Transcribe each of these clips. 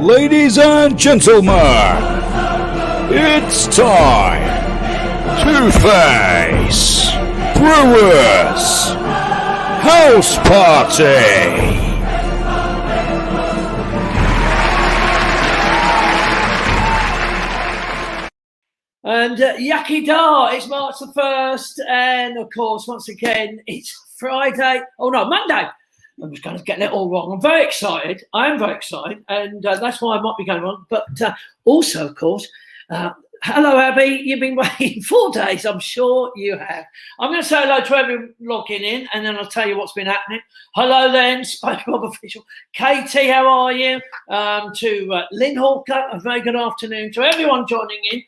Ladies and gentlemen, it's time to face Brewer's House Party. And Yucky Da, it's March the 1st, and of course, once again, it's Friday. Oh no, Monday. I'm just going to get it all wrong. I'm very excited. I am very excited, and that's why I might be going on. But also, of course, hello, Abby. You've been waiting 4 days. I'm sure you have. I'm going to say hello to everyone logging in, and then I'll tell you what's been happening. Hello, then, SpongeBob official. Katie, how are you? To Lynn Hawker, a very good afternoon. To everyone joining in.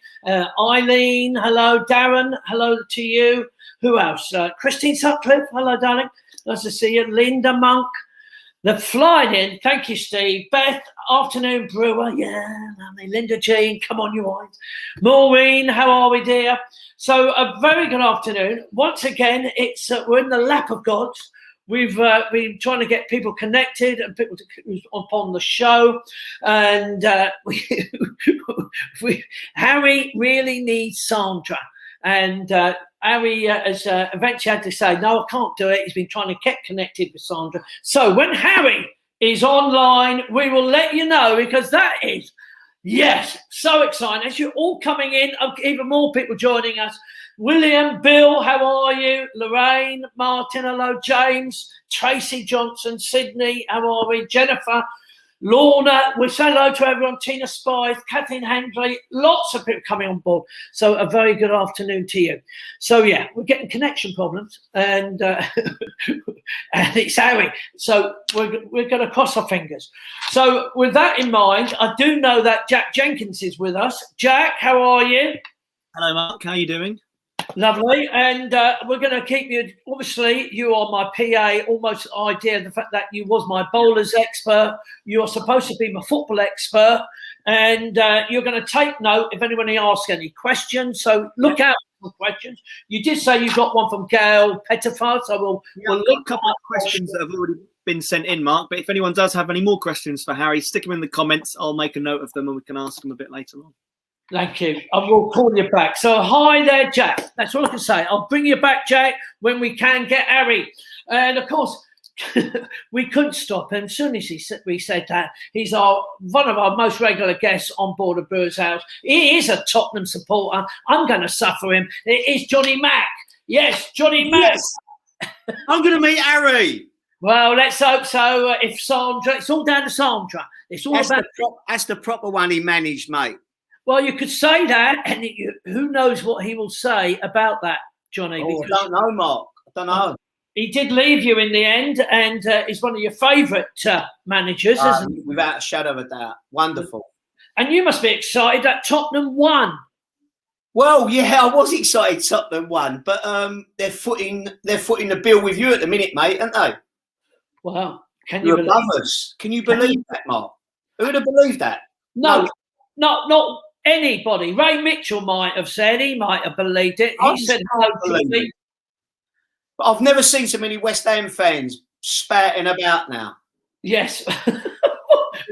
Eileen, hello. Darren, hello to you. Who else? Christine Sutcliffe, hello, darling. Nice to see you. Linda Monk. They're flying in. Thank you, Steve. Beth, afternoon, Brewer. Yeah, lovely. Linda Jean, come on, you eyes. Maureen, how are we, dear? So a very good afternoon. Once again, it's we're in the lap of gods. We've been trying to get people connected and people upon the show. And Harry really needs Sandra. And Harry has eventually had to say, no, I can't do it. He's been trying to get connected with Sandra. So when Harry is online, we will let you know, because that is, yes, so exciting. As you're all coming in, even more people joining us. William, Bill, how are you? Lorraine, Martin, hello. James, Tracy Johnson, Sydney, how are we? Jennifer, Lorna, we say hello to everyone. Tina Spieth, Kathleen Hendley, lots of people coming on board. So a very good afternoon to you. So yeah, we're getting connection problems, and and it's Harry. So we're going to cross our fingers. So with that in mind, I do know that Jack Jenkins is with us. Jack, how are you? Hello, Mark. How are you doing? Lovely. And we're going to keep you, obviously, you are my PA, almost the idea of the fact that you was my bowlers expert. You're supposed to be my football expert. And you're going to take note if anybody asks any questions. So look out for questions. You did say you got one from Gail Pettiford, so we'll look a couple of questions that have already been sent in, Mark. But if anyone does have any more questions for Harry, stick them in the comments. I'll make a note of them and we can ask them a bit later on. Thank you. I will call you back. So hi there, Jack. That's all I can say. I'll bring you back, Jack, when we can get Harry. And of course, we couldn't stop him. As soon as we said that, he's one of our most regular guests on board of Brewer's House. He is a Tottenham supporter. I'm going to suffer him. It is Johnny Mack. Yes, Johnny Mack. Yes. I'm going to meet Harry. Well, let's hope so. If Sandra, it's all down to Sandra. It's all about that's the proper one he managed, mate. Well, you could say that, and who knows what he will say about that, Johnny? I don't know, Mark. I don't know. He did leave you in the end, and he's one of your favourite managers, isn't he? Without a shadow of a doubt. Wonderful. And you must be excited that Tottenham won. Well, yeah, I was excited Tottenham won, but they're footing the bill with you at the minute, mate, aren't they? Well, can you believe us? Can you believe that, Mark? Who would have believed that? No, not anybody. Ray Mitchell might have said, he might have believed it. He said, it. But I've never seen so many West Ham fans spouting about now. Yes. They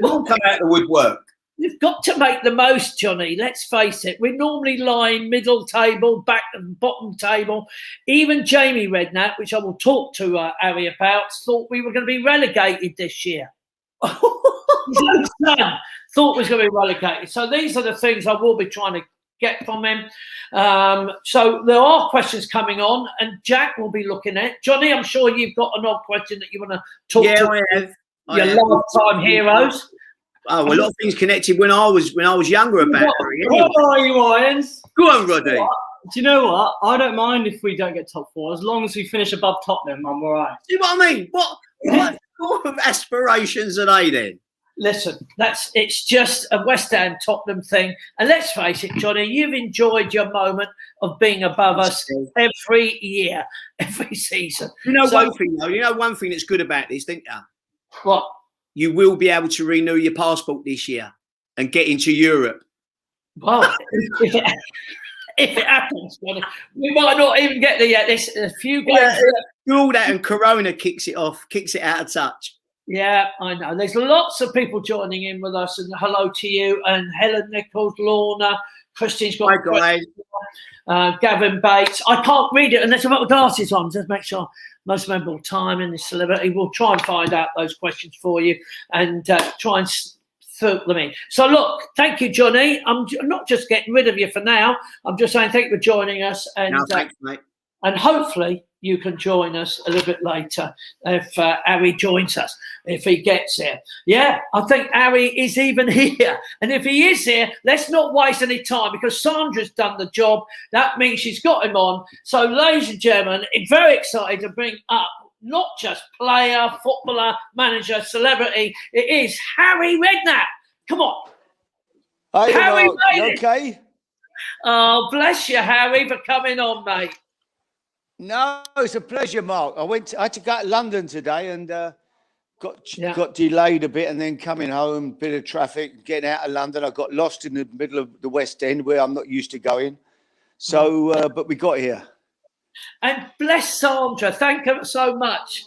all come out of the woodwork. You've got to make the most, Johnny. Let's face it. We're normally lying middle table, back and bottom table. Even Jamie Redknapp, which I will talk to Harry about, thought we were going to be relegated this year. His own son thought was going to be relegated. So these are the things I will be trying to get from him. So there are questions coming on, and Jack will be looking at. Johnny, I'm sure you've got an odd question that you want to talk to your lifetime heroes. Oh, well, a lot of things connected when I was younger about it. Anyway. What are you, Irons? Go on, Roddy. Do you know what? I don't mind if we don't get top 4. As long as we finish above Tottenham, I'm all right. See what I mean? What sort of aspirations are they then? Listen, it's just a West Ham Tottenham thing. And let's face it, Johnny, you've enjoyed your moment of being above us every year, every season. One thing, though? You know one thing that's good about this, don't you? What? You will be able to renew your passport this year and get into Europe. Well, if it happens, Johnny, we might not even get there yet. There's a few games. Do all that and Corona kicks it out of touch. Yeah, I know. There's lots of people joining in with us, and hello to you and Helen Nichols, Lorna, Christine's got Hi, guys. Gavin Bates. I can't read it unless I've got my glasses on. Just make sure most memorable time in the celebrity. We'll try and find out those questions for you and try and throw them in. So look, thank you, Johnny. I'm not just getting rid of you for now. I'm just saying thank you for joining us, and No, thanks, mate. and hopefully you can join us a little bit later if Harry joins us, if he gets here. Yeah, I think Harry is even here. And if he is here, let's not waste any time because Sandra's done the job. That means she's got him on. So, ladies and gentlemen, I'm very excited to bring up not just player, footballer, manager, celebrity. It is Harry Redknapp. Come on. Hey, Harry Mark, you made it. okay? Oh, bless you, Harry, for coming on, mate. No, it's a pleasure, Mark. I had to go to London today and Yeah. got delayed a bit, and then coming home, bit of traffic, getting out of London. I got lost in the middle of the West End where I'm not used to going. So, but we got here. And bless Sandra. Thank her so much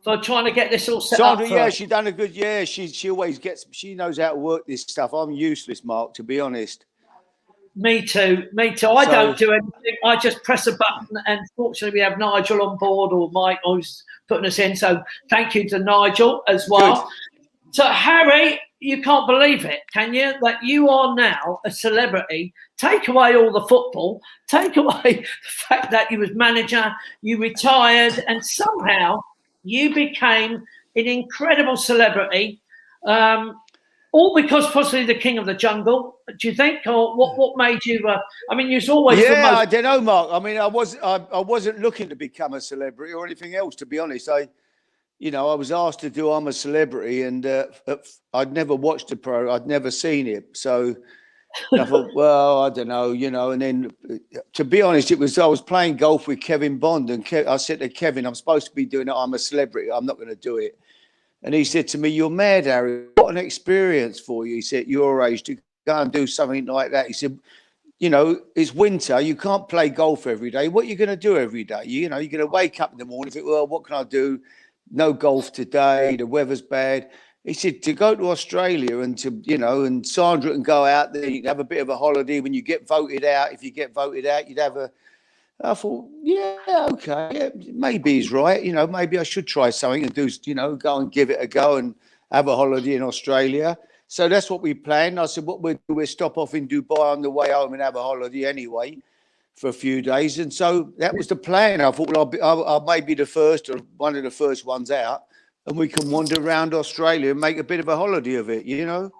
for trying to get this all set Sandra, up. yeah, she done a good. Yeah, she always gets. She knows how to work this stuff. I'm useless, Mark, to be honest. Me too. I don't do anything. I just press a button, and fortunately, we have Nigel on board or Mike who's putting us in. So thank you to Nigel as well. Good. So Harry, you can't believe it, can you? That you are now a celebrity. Take away all the football. Take away the fact that you was manager, you retired, and somehow you became an incredible celebrity. All because possibly the king of the jungle, do you think, or what made you? I mean, you've always I don't know, Mark. I mean, I wasn't looking to become a celebrity or anything else. To be honest, I was asked to do I'm a Celebrity, and I'd never watched a pro. I'd never seen it, so I thought, well, I don't know, And then, to be honest, I was playing golf with Kevin Bond, and I said to Kevin, I'm supposed to be doing it. I'm a celebrity. I'm not going to do it. And he said to me, "You're mad, Harry. What an experience for you." He said, "Your age to go and do something like that." He said, "It's winter. You can't play golf every day. What are you going to do every day? You're going to wake up in the morning and think, well, what can I do? No golf today. The weather's bad." He said, "To go to Australia and and Sandra can go out there. You can have a bit of a holiday when you get voted out. If you get voted out, you'd have a..." I thought, yeah, okay, yeah, maybe he's right. Maybe I should try something and do, go and give it a go and have a holiday in Australia. So that's what we planned. I said, what we'll stop off in Dubai on the way home and have a holiday anyway for a few days. And so that was the plan. I thought, well, I'll maybe the first or one of the first ones out, and we can wander around Australia and make a bit of a holiday of it, But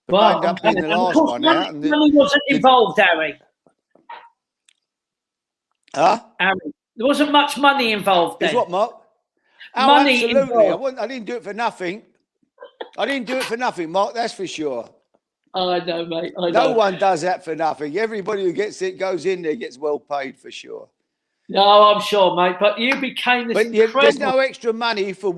well, end up being the last one out. And money wasn't involved, Harry. Huh? Harry, there wasn't much money involved there. Is what, Mark? Money absolutely. involved. I didn't do it for nothing. I didn't do it for nothing, Mark. That's for sure. I know, mate. No one does that for nothing. Everybody who gets it goes in there, gets well paid for sure. No, I'm sure, mate. But you became this incredible... There's no extra money for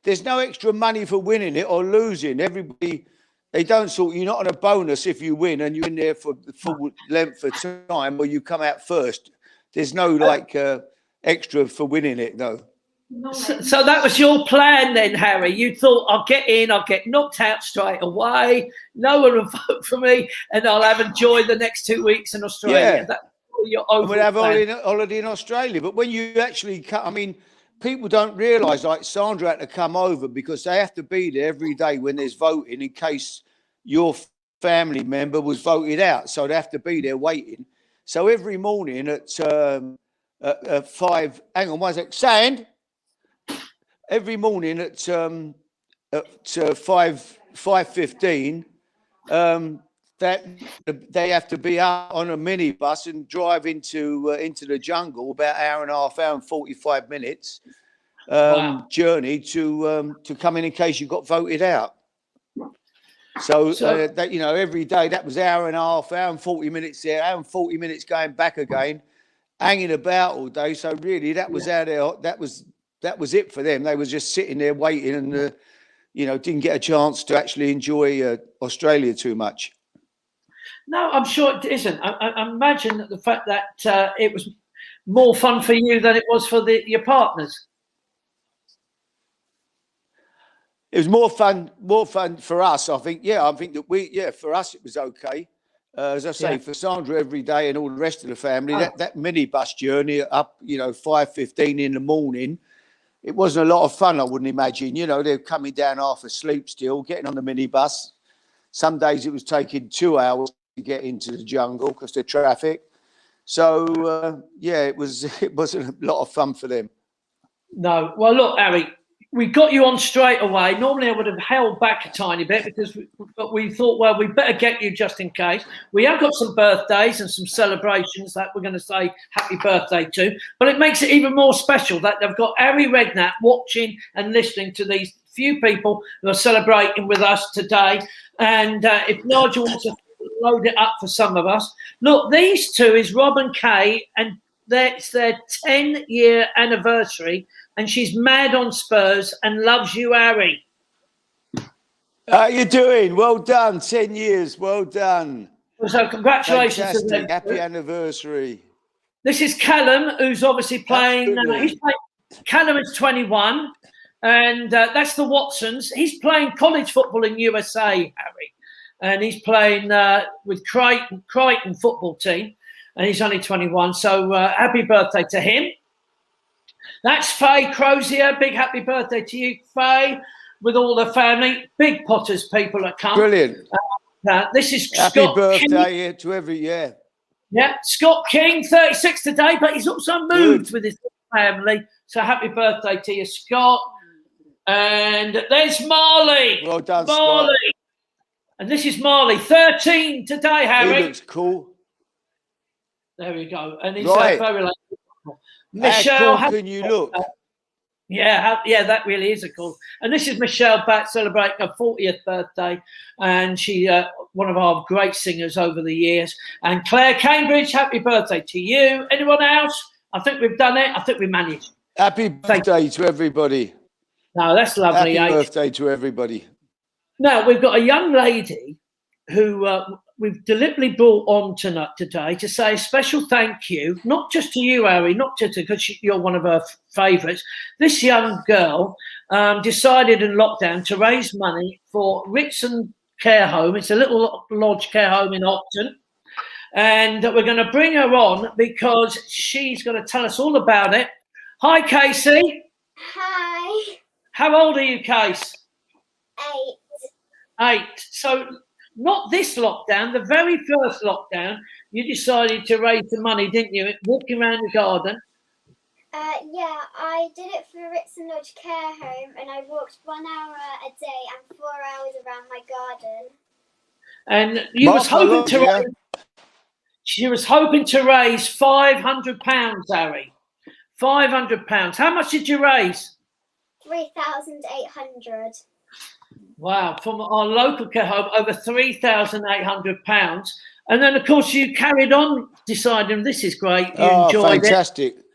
There's no extra money for winning it or losing. Everybody, they don't sort. You're not on a bonus if you win and you're in there for the full length of time, or you come out first. There's no extra for winning it, no. So that was your plan then, Harry. You thought, I'll get in, I'll get knocked out straight away. No one will vote for me, and I'll have enjoyed the next 2 weeks in Australia. Yeah. That's your overall we'll have plan. holiday in Australia. But when you actually come, I mean, people don't realise, like Sandra had to come over because they have to be there every day when there's voting in case your family member was voted out. So they have to be there waiting. So every morning at 5, hang on one sec, Sand. Every morning at 5:15, that they have to be out on a minibus and drive into the jungle, about hour and 45 minutes journey to come in case you got voted out. So that every day that was hour and 40 minutes there, hour and 40 minutes going back again, hanging about all day. So really, that was that was it for them. They were just sitting there waiting and didn't get a chance to actually enjoy Australia too much. No, I'm sure it isn't. I imagine that the fact that it was more fun for you than it was for your partners. It was more fun for us, I think. Yeah, I think that for us it was okay. As I say, for Sandra every day and all the rest of the family, that minibus journey up, 5:15 in the morning, it wasn't a lot of fun, I wouldn't imagine. They're coming down half asleep still, getting on the minibus. Some days it was taking 2 hours to get into the jungle because of traffic. So, it wasn't a lot of fun for them. No. Well, look, Harry, we got you on straight away. Normally I would have held back a tiny bit but we thought, well, we better get you just in case. We have got some birthdays and some celebrations that we're going to say happy birthday to, but it makes it even more special that they've got Harry Redknapp watching and listening to these few people who are celebrating with us today. And if Nigel wants to load it up for some of us. Look, these two is Rob and Kay, and it's their 10-year anniversary, and she's mad on Spurs and loves you, Harry. How you doing? Well done. 10 years. Well done. So congratulations. Fantastic. To them. Happy anniversary. This is Callum, who's obviously playing. Callum is 21, and that's the Watsons. He's playing college football in USA, Harry, and he's playing with Crichton football team, and he's only 21. So happy birthday to him. That's Faye Crozier. Big happy birthday to you, Faye, with all the family. Big Potters people that come. Brilliant. This is happy Scott birthday King. to every year. Yeah, Scott King, 36 today, but he's also moved with his family. So happy birthday to you, Scott. And there's Marley. Well done, Marley. Scott. And this is Marley, 13 today, Harry. He looks cool. There we go. And he's right. very late. Michelle, how cool can you look? Yeah, that really is a cool. And this is Michelle Batt celebrating her 40th birthday, and she one of our great singers over the years. And Claire Cambridge, happy birthday to you. Anyone else? I think we've done it. I think we managed. Happy birthday to everybody. No, that's lovely. Happy birthday to everybody. Now, we've got a young lady who we've deliberately brought on today to say a special thank you, not just to you, Harry, not just because you're one of her favourites. This young girl decided in lockdown to raise money for Ritson Care Home. It's a little lodge care home in Opton. And we're going to bring her on because she's going to tell us all about it. Hi, Casey. Hi. How old are you, Case? 8. 8. So not this lockdown, the very first lockdown, you decided to raise the money, didn't you? Walking around the garden. Yeah, I did it for Ritson Lodge Care Home, and I walked 1 hour a day and 4 hours around my garden. And you was hoping to she was hoping to raise £500, Harry. £500. How much did you raise? 3,800. Wow, from our local care home, over £3,800. And then, of course, you carried on deciding this is great. You enjoyed fantastic. it.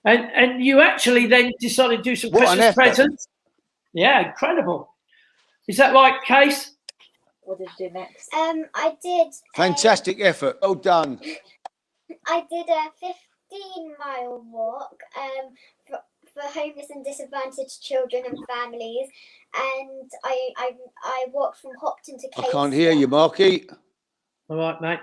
And you actually then decided to do some Christmas presents. Yeah, incredible. Is that right, Case? What did you do next? I did. Fantastic effort. Well done. I did a 15-mile walk for homeless and disadvantaged children and families, and I walked from Hopton to Casey. I can't hear you, Marky. All right, mate.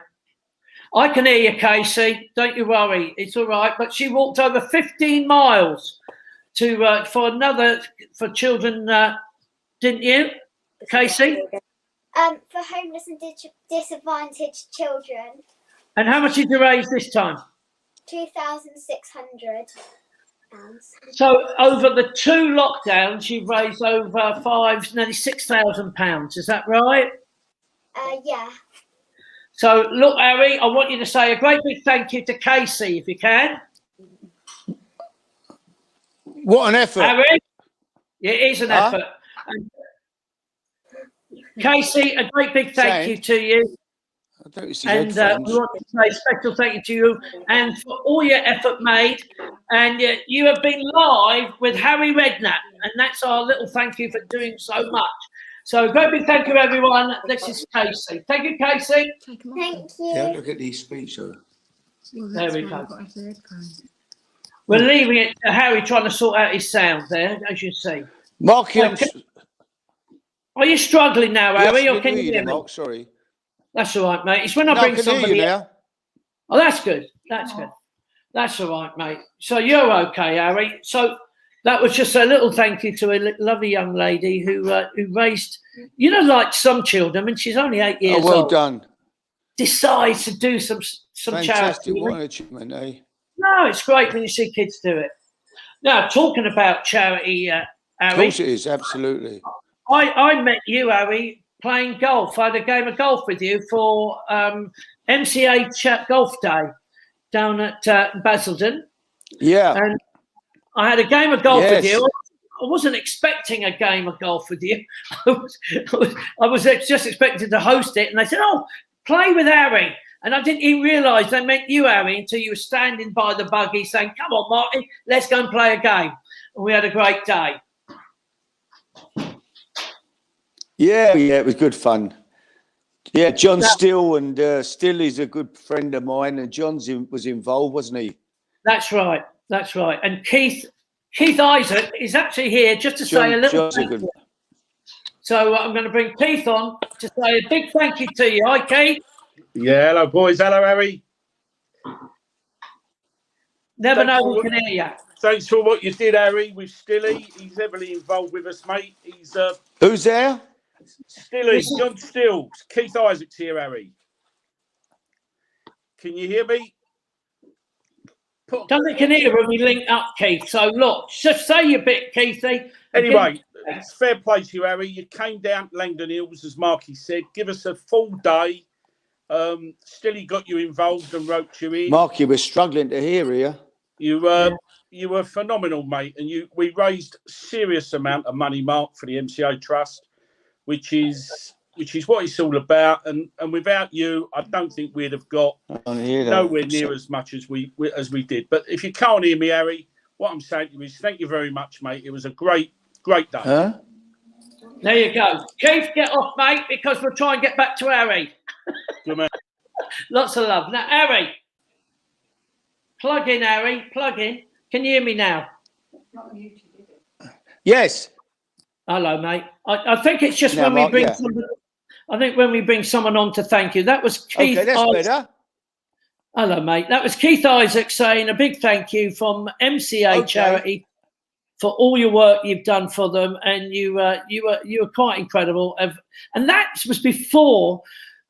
I can hear you, Casey. Don't you worry. It's all right. But she walked over 15 miles for children, didn't you, Casey? For homeless and disadvantaged children. And how much did you raise this time? 2,600 pounds. So over the 2 lockdowns, you've raised over nearly £6,000. Is that right? Yeah. So look, Harry, I want you to say a great big thank you to Casey, if you can. What an effort. Harry, it is an effort. And Casey, a great big thank you to you. And we want to say a special thank you to you and for all your effort made. And you have been live with Harry Redknapp, and that's our little thank you for doing so much. So great big thank you, everyone. This is Casey. Thank you, Casey. Thank you. Yeah, look at these speeches. There we go. We're leaving it to Harry trying to sort out his sound there, as you see. Mark, Are you struggling now, Harry, or yes, can you hear me? Mark, sorry. That's all right, mate. It's when I No, bring I can hear somebody. you now. Oh, that's good. That's good. That's all right, mate. So you're okay, Harry. So that was just a little thank you to a lovely young lady who raised, like some children, and she's only 8 years Oh, well old. done. Decides to do some Fantastic. charity. What an achievement, eh? No, it's great when you see kids do it. Now, talking about charity, Harry. Of course it is, absolutely. I met you, Harry, playing golf. I had a game of golf with you for MCA Golf Day down at Basildon. Yeah. And I had a game of golf with Yes. you. I wasn't expecting a game of golf with you. I was just expecting to host it. And they said, oh, play with Harry. And I didn't even realise they meant you, Harry, until you were standing by the buggy saying, come on, Martin, let's go and play a game. And we had a great day. Yeah, it was good fun. Yeah, John Still, and Still is a good friend of mine, and John was involved, wasn't he? That's right. That's right. And Keith Isaac is actually here just to say a little thank you. So I'm going to bring Keith on to say a big thank you to you. Hi, Keith. Yeah, hello, boys. Hello, Harry. Never know who can hear you. Thanks for what you did, Harry, with Stilly. He's heavily involved with us, mate. He's Who's there? Stilly, John Still. Keith Isaac's here, Harry. Can you hear me? Don't can hear when we link up, Keith. So look, just say your bit, Keithy. Anyway, it's fair play to you, Harry. You came down to Langdon Hills, as Marky said. Give us a full day. Stilly got you involved and wrote you in. Marky, we're struggling to hear you. You were phenomenal, mate, and we raised a serious amount of money, Mark, for the MCA Trust, which is what it's all about. And without you, I don't think we'd have got nowhere near as much as we did. But if you can't hear me, Harry, what I'm saying to you is thank you very much, mate. It was a great day. Huh? There you go. Keith, get off, mate, because we'll try and get back to Harry. Good man. Lots of love. Now, Harry. Plug in, Harry. Plug in. Can you hear me now? Yes. Hello, mate. I think it's just when we bring somebody. I think when we bring someone on to thank you. That was Keith. Okay, that's better. Hello, mate. That was Keith Isaac saying a big thank you from MCA Charity for all your work you've done for them, and you were quite incredible. And that was before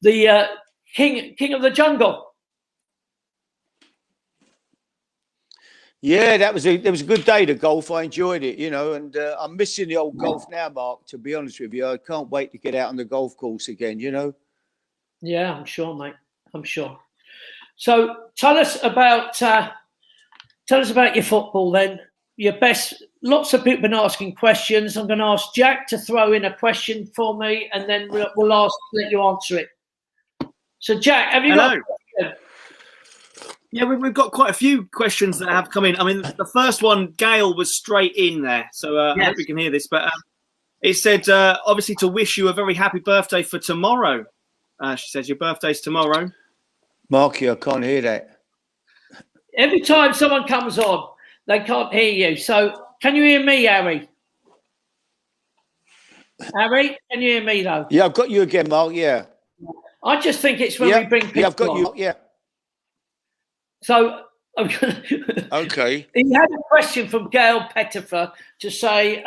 the King of the Jungle. Yeah, it was a good day to golf. I enjoyed it, and I'm missing the old golf now, Mark, to be honest with you. I can't wait to get out on the golf course again, Yeah, I'm sure, mate. I'm sure. So tell us about your football then. Your best. Lots of people have been asking questions. I'm going to ask Jack to throw in a question for me, and then we'll let you answer it. So, Jack, have you got a question? Yeah, we've got quite a few questions that have come in. I mean, the first one, Gail, was straight in there, so I hope you can hear this. But it said, obviously, to wish you a very happy birthday for tomorrow. She says your birthday's tomorrow. Marky, I can't hear that. Every time someone comes on, they can't hear you. So, can you hear me, Harry? Harry, can you hear me, though? Yeah, I've got you again, Mark, yeah. I just think it's when we bring people I've got on. you, yeah. So, okay. He had a question from Gail Pettifer to say,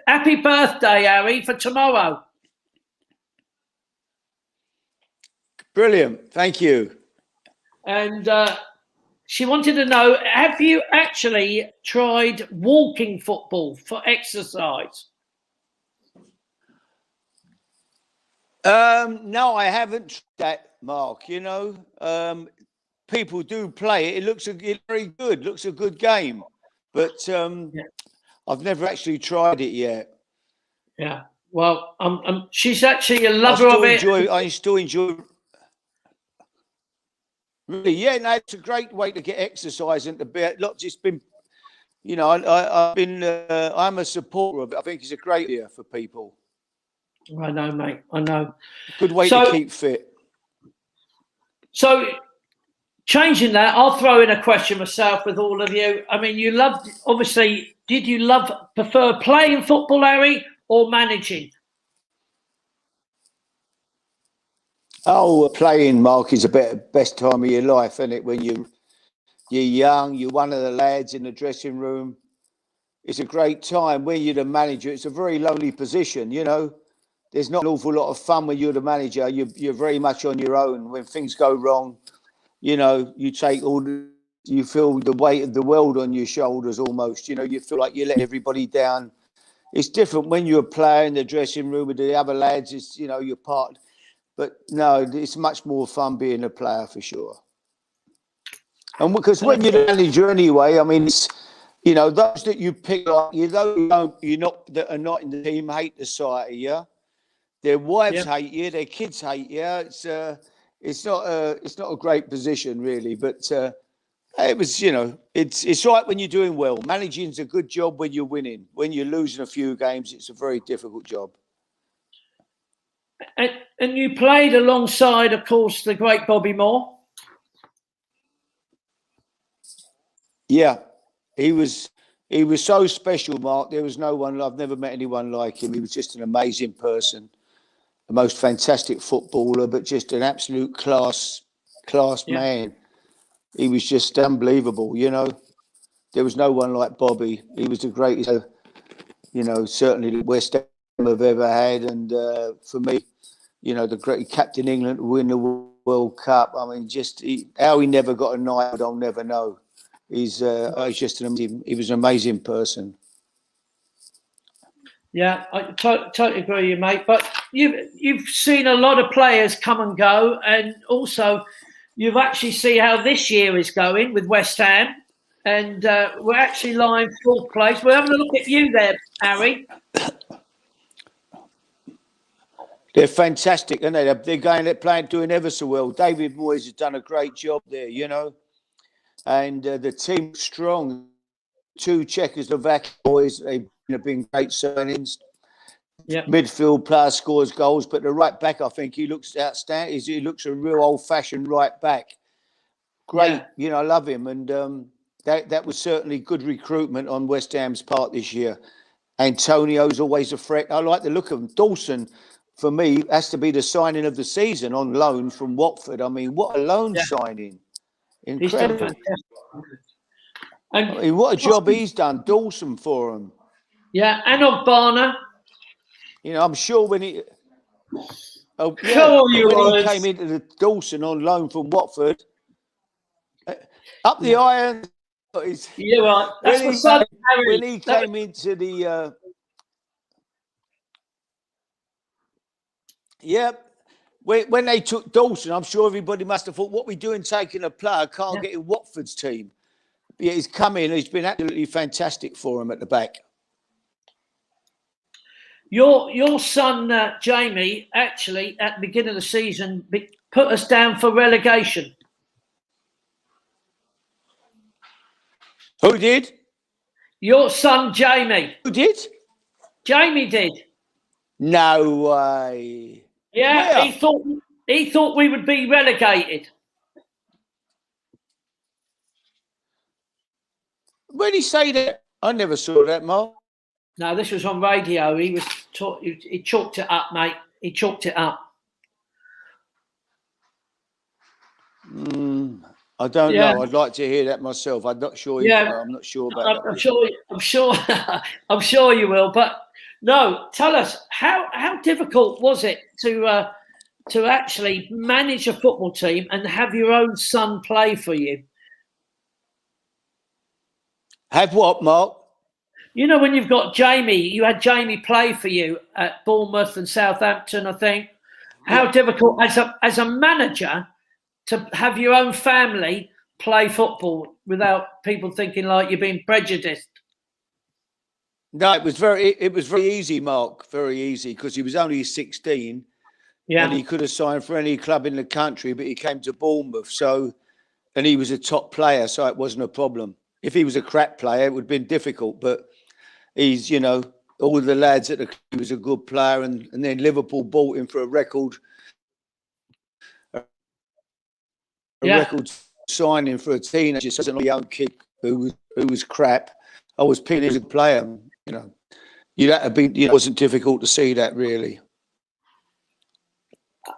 happy birthday, Harry, for tomorrow. Brilliant. Thank you. And she wanted to know, have you actually tried walking football for exercise? No, I haven't tried that, Mark. People do play it. It looks very good. Looks a good game, but I've never actually tried it yet. Yeah. Well, she's actually a lover of it. I still enjoy. Really, yeah. No, it's a great way to get exercise and to be. Not just been, I've been. I'm a supporter of it. I think it's a great idea for people. I know, mate. I know. Good way to keep fit. So, changing that, I'll throw in a question myself with all of you. I mean, you loved, obviously, did you prefer playing football, Harry, or managing? Oh, playing, Mark, is the best time of your life, isn't it? When you're young, you're one of the lads in the dressing room. It's a great time. When you're the manager, it's a very lonely position, you know. There's not an awful lot of fun when you're the manager. You're very much on your own. When things go wrong, you know, you feel the weight of the world on your shoulders almost. You know, you feel like you let everybody down. It's different when you're a player in the dressing room with the other lads. It's, you know, you're part. But no, it's much more fun being a player for sure. And because when you're the manager anyway, I mean, it's, you know, those that you pick up, that are not in the team hate the sight of you. Their wives hate you. Their kids hate you. It's not a great position really, but it was, you know, it's right when you're doing well. Managing's a good job when you're winning. When you're losing a few games, it's a very difficult job. And you played alongside, of course, the great Bobby Moore. Yeah, he was so special, Mark. There was no one. I've never met anyone like him. He was just an amazing person, the most fantastic footballer, but just an absolute class man. He was just unbelievable. You know, there was no one like Bobby. He was the greatest, you know, certainly the West Ham have ever had, and for me, you know, the great captain England to win the World Cup. I mean, how he never got a knight, I'll never know. He's just he was an amazing person. Yeah, I totally agree with you, mate. But you've seen a lot of players come and go, and also you've actually seen how this year is going with West Ham, and we're actually lying 4th place. We're having a look at you there, Harry. They're fantastic, aren't they? They're playing, doing ever so well. David Moyes has done a great job there, you know, and the team's strong. 2 Czechoslovakian boys, they've been great signings. Yeah. Midfield player scores goals, but the right back, I think he looks outstanding. He looks a real old-fashioned right back. Great, you know, I love him, and that was certainly good recruitment on West Ham's part this year. Antonio's always a threat. I like the look of him. Dawson, for me, has to be the signing of the season on loan from Watford. I mean, what a loan signing! Incredible. And I mean, what a job he's done, Dawson, for him. Yeah, and Ogbonna. You know, I'm sure when he came into the Dawson on loan from Watford, up the iron. You're right. That's my son, Harry. When he came into the when they took Dawson, I'm sure everybody must have thought, what we doing taking a player can't get in Watford's team. But yeah, he's come in, he's been absolutely fantastic for him at the back. Your son, Jamie, actually, at the beginning of the season, put us down for relegation. Who did? Your son, Jamie. Who did? Jamie did. No way. Yeah, Where? he thought we would be relegated. When did he say that? I never saw that, Mark. No, this was on radio. He chalked it up, mate. He chalked it up. I don't know. I'd like to hear that myself. I'm not sure. I'm not sure about that. I'm sure you will. But no, tell us how difficult was it to actually manage a football team and have your own son play for you? Have what, Mark? You know, when you've got Jamie, you had Jamie play for you at Bournemouth and Southampton, I think. How difficult as a manager to have your own family play football without people thinking like you're being prejudiced? No, it was very easy, Mark. Very easy, because he was only 16. Yeah. And he could have signed for any club in the country, but he came to Bournemouth. And he was a top player, so it wasn't a problem. If he was a crap player, it would have been difficult. But he's, you know, all the lads at the club, he was a good player. And then Liverpool bought him for a record signing for a teenager, such a young kid who was crap. I was picking as a player. You know, you'd have to be. It wasn't difficult to see that really.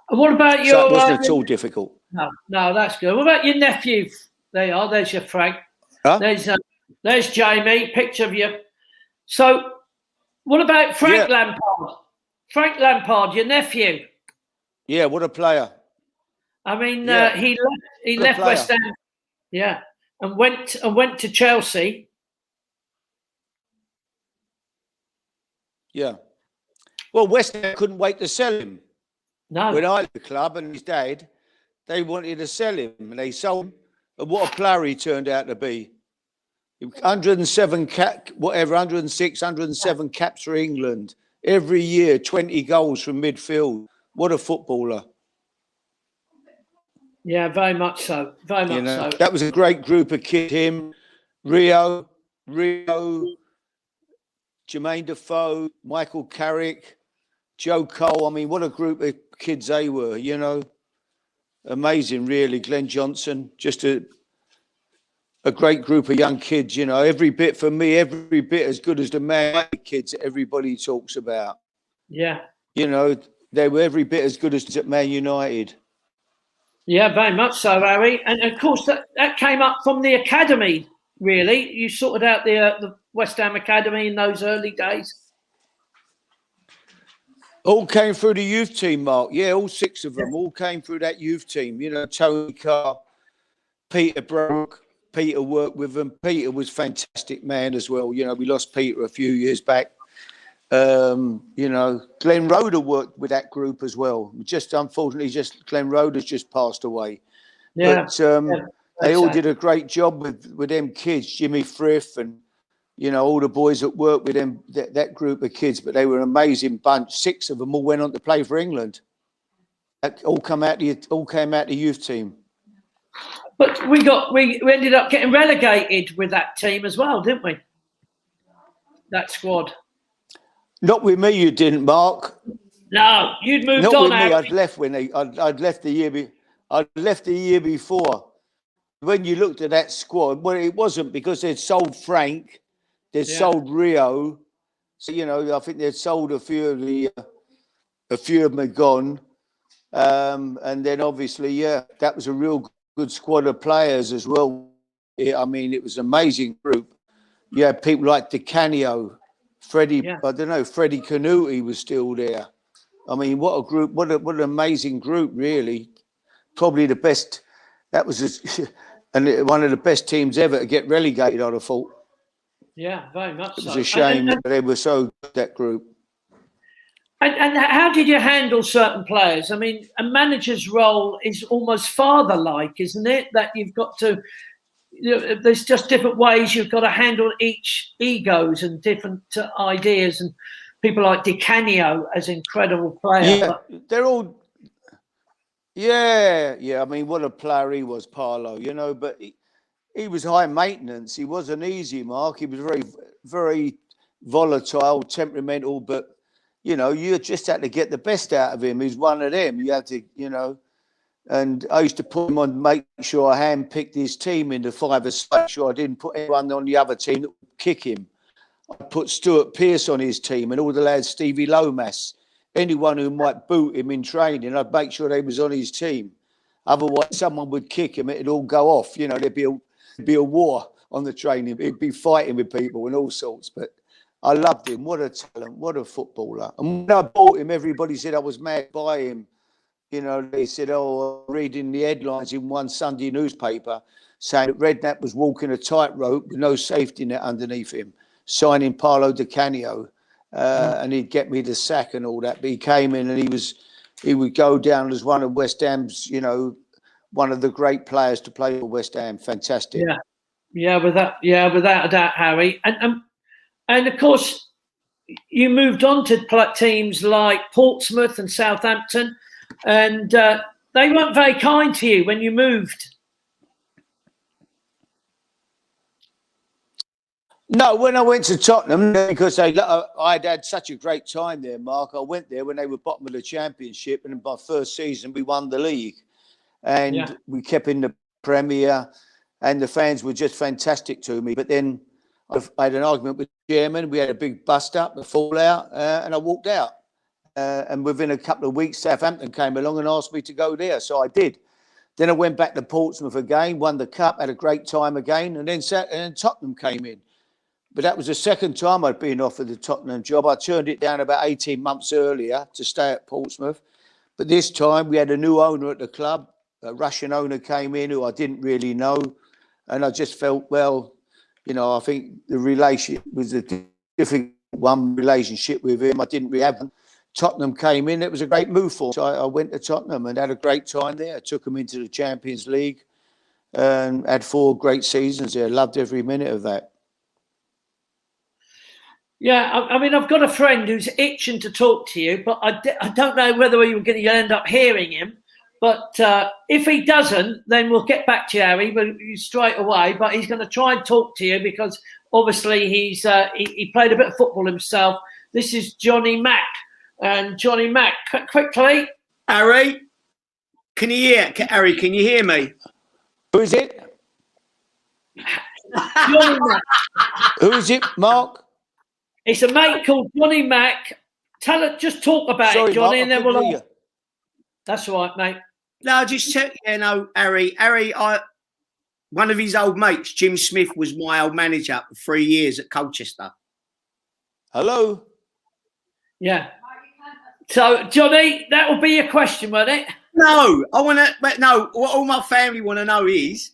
What about your? So it wasn't at all difficult. No, that's good. What about your nephew? There you are. There's your Frank. Huh? There's Jamie. Picture of you. So, what about Frank Lampard? Frank Lampard, your nephew. Yeah, what a player. I mean, he left West Ham. Yeah, and went to Chelsea. Yeah. Well, West Ham couldn't wait to sell him. No. When I left the club and his dad, they wanted to sell him, and they sold him. And what a player he turned out to be. 107 106, 107 caps for England. Every year, 20 goals from midfield. What a footballer. Yeah, very much so. Very much so. That was a great group of kids. Him, Rio, Jermaine Defoe, Michael Carrick, Joe Cole. I mean, what a group of kids they were, you know. Amazing, really. Glenn Johnson, just a great group of young kids, you know. Every bit, for me, every bit as good as the Man United kids that everybody talks about. Yeah. You know, they were every bit as good as at Man United. Yeah, very much so, Harry. And of course, that came up from the academy, really. You sorted out the West Ham Academy in those early days. All came through the youth team, Mark. Yeah, all 6 of them all came through that youth team. You know, Tony Carr, Peter Brook. Peter worked with them. Peter was a fantastic man as well. You know, we lost Peter a few years back. You know, Glenn Roeder worked with that group as well. Just unfortunately, Glenn Roeder's just passed away. Yeah. But they all did a great job with them kids, Jimmy Frith and, you know, all the boys that worked with them, that group of kids. But they were an amazing bunch. 6 of them all went on to play for England. That all came out the youth team. But we ended up getting relegated with that team as well, didn't we? That squad. Not with me, you didn't, Mark. No, you'd moved Not on. with me. I'd left I'd left the year before. When you looked at that squad, well, it wasn't because they'd sold Frank, they'd sold Rio. So you know, I think they'd sold a few of them had gone, and then obviously, that was a real good squad of players as well. I mean, it was an amazing group. You had people like DiCanio, Freddie. I don't know, Freddie Canuti was still there. I mean, what a group! What an amazing group, really. Probably the best. That was and one of the best teams ever to get relegated, I'd have thought. Yeah, very much so. It was a shame that they were so good, that group. And how did you handle certain players? I mean, a manager's role is almost father-like, isn't it? That you've got to, you know, there's just different ways you've got to handle each egos and different ideas. And people like DiCanio as incredible player. Yeah, they're all. Yeah. I mean, what a player he was, Paolo. You know, but he was high maintenance. He wasn't easy, Mark. He was very, very volatile, temperamental, but. You know, you just had to get the best out of him. He's one of them. You had to, you know, and I used to put him on, make sure I handpicked his team into 5-a-side, make sure I didn't put anyone on the other team that would kick him. I put Stuart Pearce on his team and all the lads, Stevie Lomas, anyone who might boot him in training, I'd make sure they was on his team. Otherwise, someone would kick him, it'd all go off. You know, there'd be a war on the training. He'd be fighting with people and all sorts, but I loved him. What a talent. What a footballer. And when I bought him, everybody said I was mad by him. You know, they said, reading the headlines in one Sunday newspaper saying that Redknapp was walking a tightrope with no safety net underneath him, signing Paolo DiCanio, and he'd get me the sack and all that. But he came in and he would go down as one of West Ham's, you know, one of the great players to play for West Ham. Fantastic. Without a doubt, Harry. And of course, you moved on to teams like Portsmouth and Southampton, and they weren't very kind to you when you moved. No, when I went to Tottenham, because I'd had such a great time there, Mark. I went there when they were bottom of the Championship, and in my first season, we won the league. And we kept in the Premier, and the fans were just fantastic to me. But then I had an argument with the chairman. We had a big bust up, a fallout, and I walked out. And within a couple of weeks, Southampton came along and asked me to go there. So I did. Then I went back to Portsmouth again, won the cup, had a great time again. And then Tottenham came in. But that was the second time I'd been offered the Tottenham job. I turned it down about 18 months earlier to stay at Portsmouth. But this time we had a new owner at the club. A Russian owner came in who I didn't really know. And I just felt, well, you know, I think the relationship was a difficult relationship with him. I didn't really have one. Tottenham came in. It was a great move for me. So I went to Tottenham and had a great time there. I took them into the Champions League and had 4 great seasons there. Loved every minute of that. Yeah, I mean, I've got a friend who's itching to talk to you, but I don't know whether you're going to end up hearing him. But if he doesn't, then we'll get back to you, Harry, but straight away. But he's going to try and talk to you because obviously he played a bit of football himself. This is Johnny Mack. And Johnny Mack, quickly. Harry, can you hear? Harry, can you hear me? Who is it? Johnny Mack. Who is it, Mark? It's a mate called Johnny Mack. Just talk about it, Johnny, Mark, and then we'll. That's all right, mate. No, just check. Yeah, no, Harry. One of his old mates, Jim Smith, was my old manager for 3 years at Colchester. Hello. Yeah. So, Johnny, that will be your question, won't it? No, I want to. But no, what all my family want to know is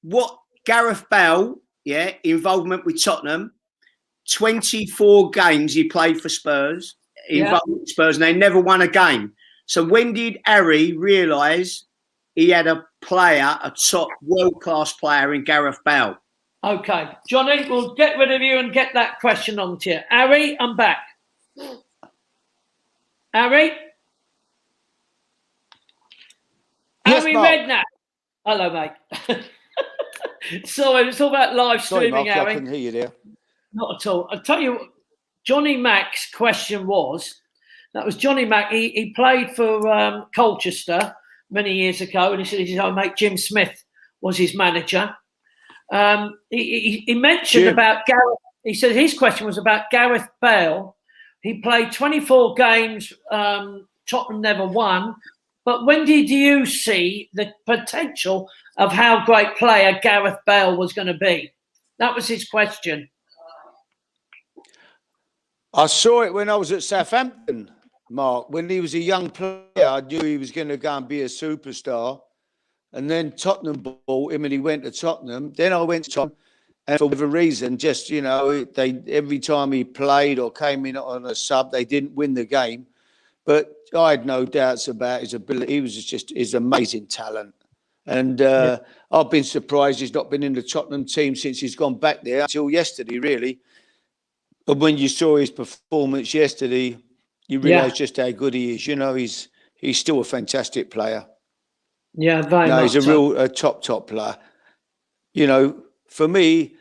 what Gareth Bale, involvement with Tottenham. 24 games he played for Spurs, involved with Spurs, and they never won a game. So when did Harry realise he had a player, a top world-class player in Gareth Bale? Okay. Johnny, we'll get rid of you and get that question on to you. Harry, I'm back. Harry? Yes, Harry Mark. Redknapp. Hello, mate. Sorry, it's all about live streaming, Sorry, Mark, Harry. I couldn't hear you there. Not at all. I'll tell you, Johnny Mack's question was, that was Johnny Mack. He played for Colchester many years ago, and he said his own mate Jim Smith was his manager. He mentioned about Gareth. He said his question was about Gareth Bale. He played 24 games. Tottenham never won. But when did you see the potential of how great player Gareth Bale was going to be? That was his question. I saw it when I was at Southampton, Mark. When he was a young player, I knew he was going to go and be a superstar. And then Tottenham bought him and he went to Tottenham. Then I went to Tottenham, and for whatever reason, just, you know, every time he played or came in on a sub, they didn't win the game. But I had no doubts about his ability. He was just his amazing talent. And I've been surprised he's not been in the Tottenham team since he's gone back there until yesterday, really. But when you saw his performance yesterday, you realise just how good he is. You know, he's still a fantastic player. Yeah, very much. He's a real top player. You know, for me,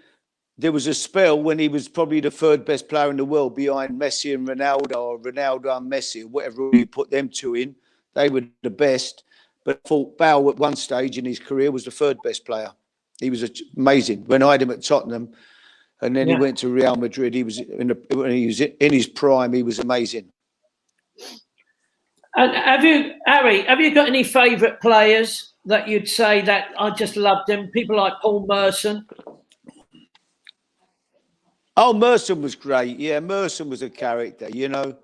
there was a spell when he was probably the 3rd best player in the world behind Messi and Ronaldo, or Ronaldo and Messi, or whatever you put them two in. They were the best. But I thought Bale at one stage in his career was the 3rd best player. He was amazing. When I had him at Tottenham, and then he went to Real Madrid. He was when he was in his prime. He was amazing. And Harry, have you got any favourite players that you'd say that I just loved them? People like Paul Merson. Oh, Merson was great. Yeah, Merson was a character. You know,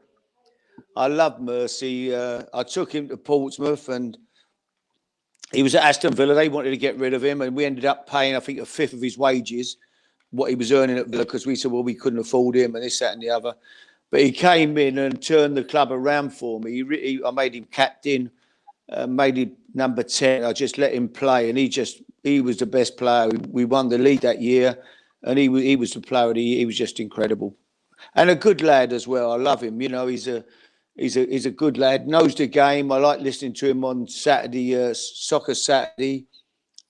I loved Mercy. I took him to Portsmouth, and he was at Aston Villa. They wanted to get rid of him, and we ended up paying, I think, 1/5 of his wages, what he was earning at Villa, because we said, well, we couldn't afford him and this, that and the other. But he came in and turned the club around for me. I made him captain, made him number 10. I just let him play, and he was the best player. We won the league that year, and he was the player. He was just incredible, and a good lad as well. I love him. You know, he's a good lad. Knows the game. I like listening to him on Saturday, Soccer Saturday.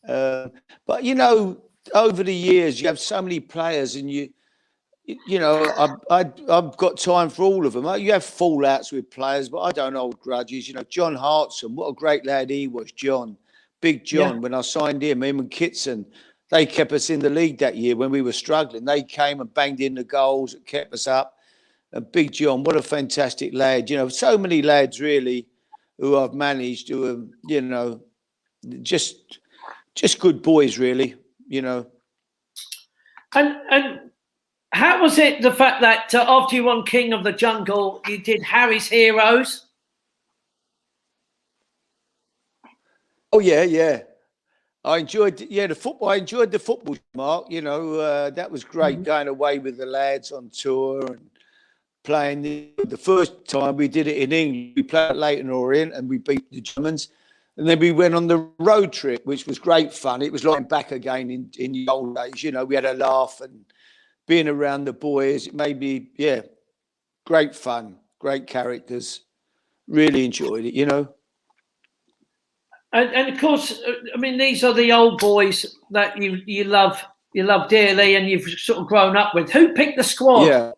But you know, over the years, you have so many players, and you know, I've got time for all of them. You have fallouts with players, but I don't hold grudges. You know, John Hartson, what a great lad he was, John. Big John, when I signed him and Kitson, they kept us in the league that year when we were struggling. They came and banged in the goals, it kept us up. And Big John, what a fantastic lad. You know, so many lads really who I've managed who are, you know, just good boys, really, you know. And how was it, the fact that after you won King of the Jungle, you did Harry's Heroes? Oh, yeah. I enjoyed the football. I enjoyed the football, Mark. You know, that was great, going away with the lads on tour and playing. The first time we did it in England, we played at Leyton Orient and we beat the Germans. And then we went on the road trip, which was great fun. It was like back again in the old days. You know, we had a laugh and being around the boys. It made me, great fun, great characters. Really enjoyed it, you know. And of course, I mean, these are the old boys that you love dearly, and you've sort of grown up with. Who picked the squad? Yeah.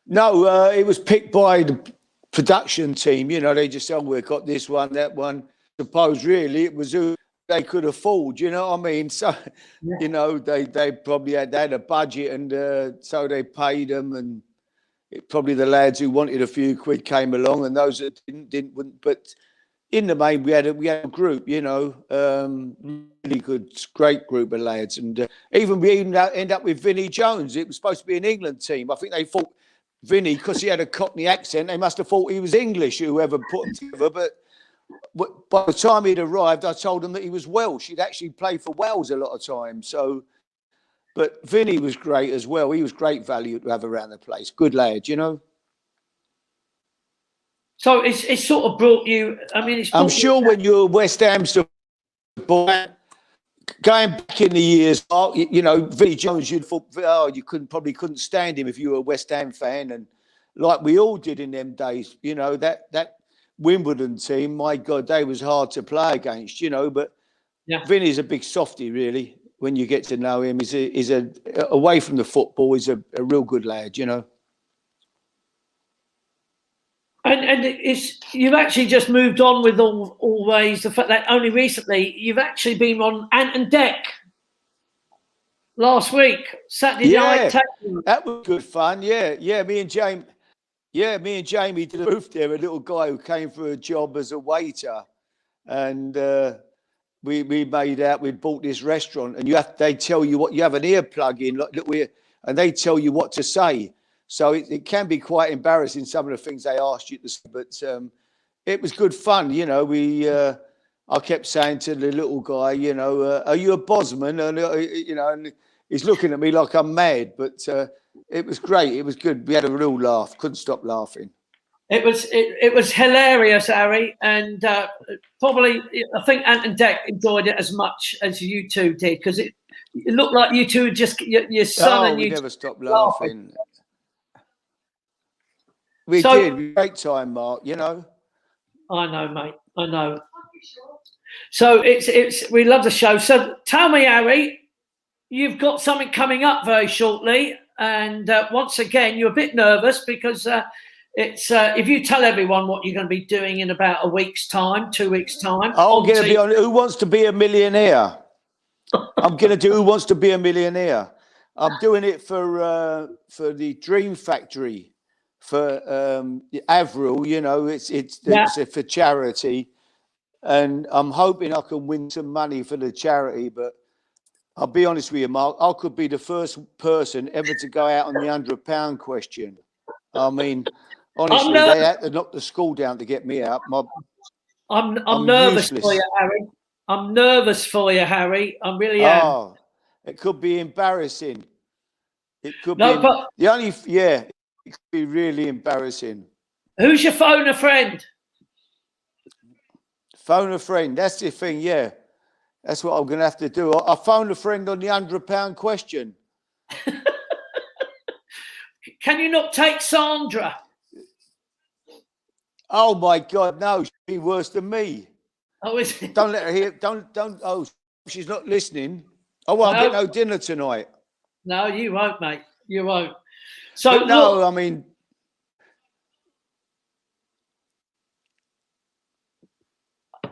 No, it was picked by the production team. You know, they just said, we've got this one, that one. Suppose really it was who they could afford. You know what I mean? So, you know, they probably had a budget, and so they paid them, and probably the lads who wanted a few quid came along, and those that wouldn't. But in the main, we had a group, you know, really good, great group of lads, and we end up with Vinnie Jones. It was supposed to be an England team. I think they thought Vinnie, because he had a Cockney accent, they must have thought he was English. Whoever put him together, but by the time he'd arrived, I told him that he was Welsh. He'd actually played for Wales a lot of times, so. But Vinny was great as well. He was great value to have around the place. Good lad, you know. So it's sort of brought you. I mean, I'm sure when you're a West Ham supporter, going back in the years, you know, Vinnie Jones, you'd thought, you probably couldn't stand him if you were a West Ham fan, and like we all did in them days, you know, that Wimbledon team, my God, they was hard to play against, you know. But Vinny's a big softie, really. When you get to know him, he's away from the football, he's a real good lad, you know. And you've actually just moved on with always the fact that only recently you've actually been on Ant and Deck last week, Saturday night. That was good fun. Yeah. Me and Jamie did a booth there. A little guy who came for a job as a waiter, and we made out we bought this restaurant, and they tell you what you have an earplug in, and they tell you what to say. So it can be quite embarrassing, some of the things they asked you to say, but it was good fun. You know, I kept saying to the little guy, you know, are you a Bosman? And, you know, and he's looking at me like I'm mad, but it was great. It was good. We had a real laugh. Couldn't stop laughing. It was hilarious, Harry, and probably I think Ant and Deck enjoyed it as much as you two did, because it looked like you two just your son and you never stopped laughing. We did. Great time, Mark, you know. I know, mate. I know. So it's we love the show. So tell me, Harry, you've got something coming up very shortly, and once again, you're a bit nervous because it's if you tell everyone what you're going to be doing in about a week's time, 2 weeks' time. I'm going to be on Who Wants to Be a Millionaire. I'm going to do Who Wants to Be a Millionaire. I'm doing it for the Dream Factory. For Avril, you know, it's for charity, and I'm hoping I can win some money for the charity. But I'll be honest with you, Mark, I could be the first person ever to go out on the £100 question. I mean, honestly, they had to knock the school down to get me out. I'm nervous for you, Harry. I'm nervous for you, Harry. I really am. Oh, it could be embarrassing. It could it could be really embarrassing. Who's your phone a friend? Phone a friend. That's the thing, yeah. That's what I'm going to have to do. I phoned a friend on the £100 question. Can you not take Sandra? Oh, my God, no. She'd be worse than me. Oh, is it? Don't let her hear. Don't. Oh, she's not listening. Oh, I'll get no dinner tonight. No, you won't, mate. You won't. So but no, I mean,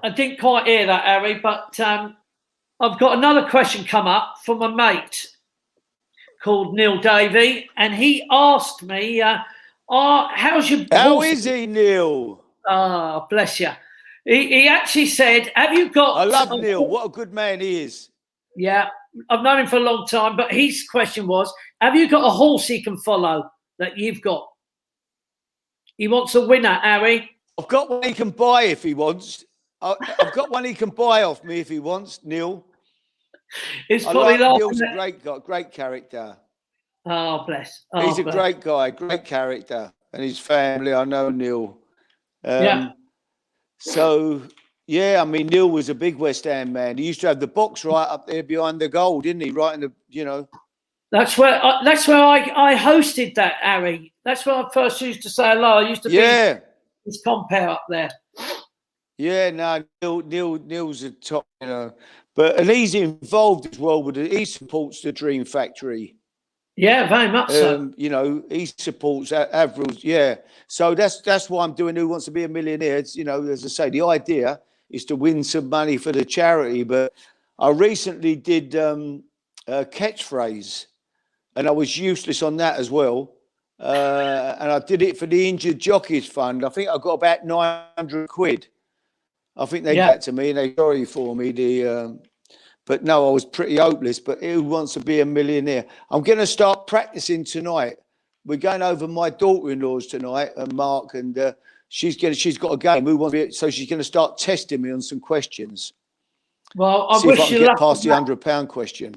I didn't quite hear that, Harry, but I've got another question come up from a mate called Neil Davey, and he asked me, how's your How horse? is he, Neil? Oh, bless you. He actually said, have you got... I love Neil. What a good man he is. Yeah, I've known him for a long time, but his question was, have you got a horse he can follow that you've got? He wants a winner, Harry. I've got one he can buy if he wants. I've got one he can buy off me if he wants, Neil. It's I probably like Neil's a great guy, great character. Oh, bless. Oh, He's a bless. great guy, great character. And his family, I know Neil. Yeah. So, yeah, I mean, Neil was a big West Ham man. He used to have the box right up there behind the goal, didn't he? Right in the, you know. That's where I hosted that, Harry. That's where I first used to say hello. I used to be his compere up there. Yeah, no, Neil's a top, you know. And he's involved as well with it. He supports the Dream Factory. Yeah, very much so. You know, he supports Avrils. Yeah. So that's why I'm doing Who Wants to Be a Millionaire. It's, you know, as I say, the idea is to win some money for the charity. But I recently did a catchphrase, and I was useless on that as well. And I did it for the Injured Jockeys Fund. I think I got about 900 quid. I think they got to me and they sorry for me. But no, I was pretty hopeless. But Who Wants to Be a Millionaire? I'm going to start practicing tonight. We're going over my daughter-in-law's tonight, and Mark, and she's got a game. Who wants to be? So she's going to start testing me on some questions. Well, I see wish if I can you get luck past the £100 question.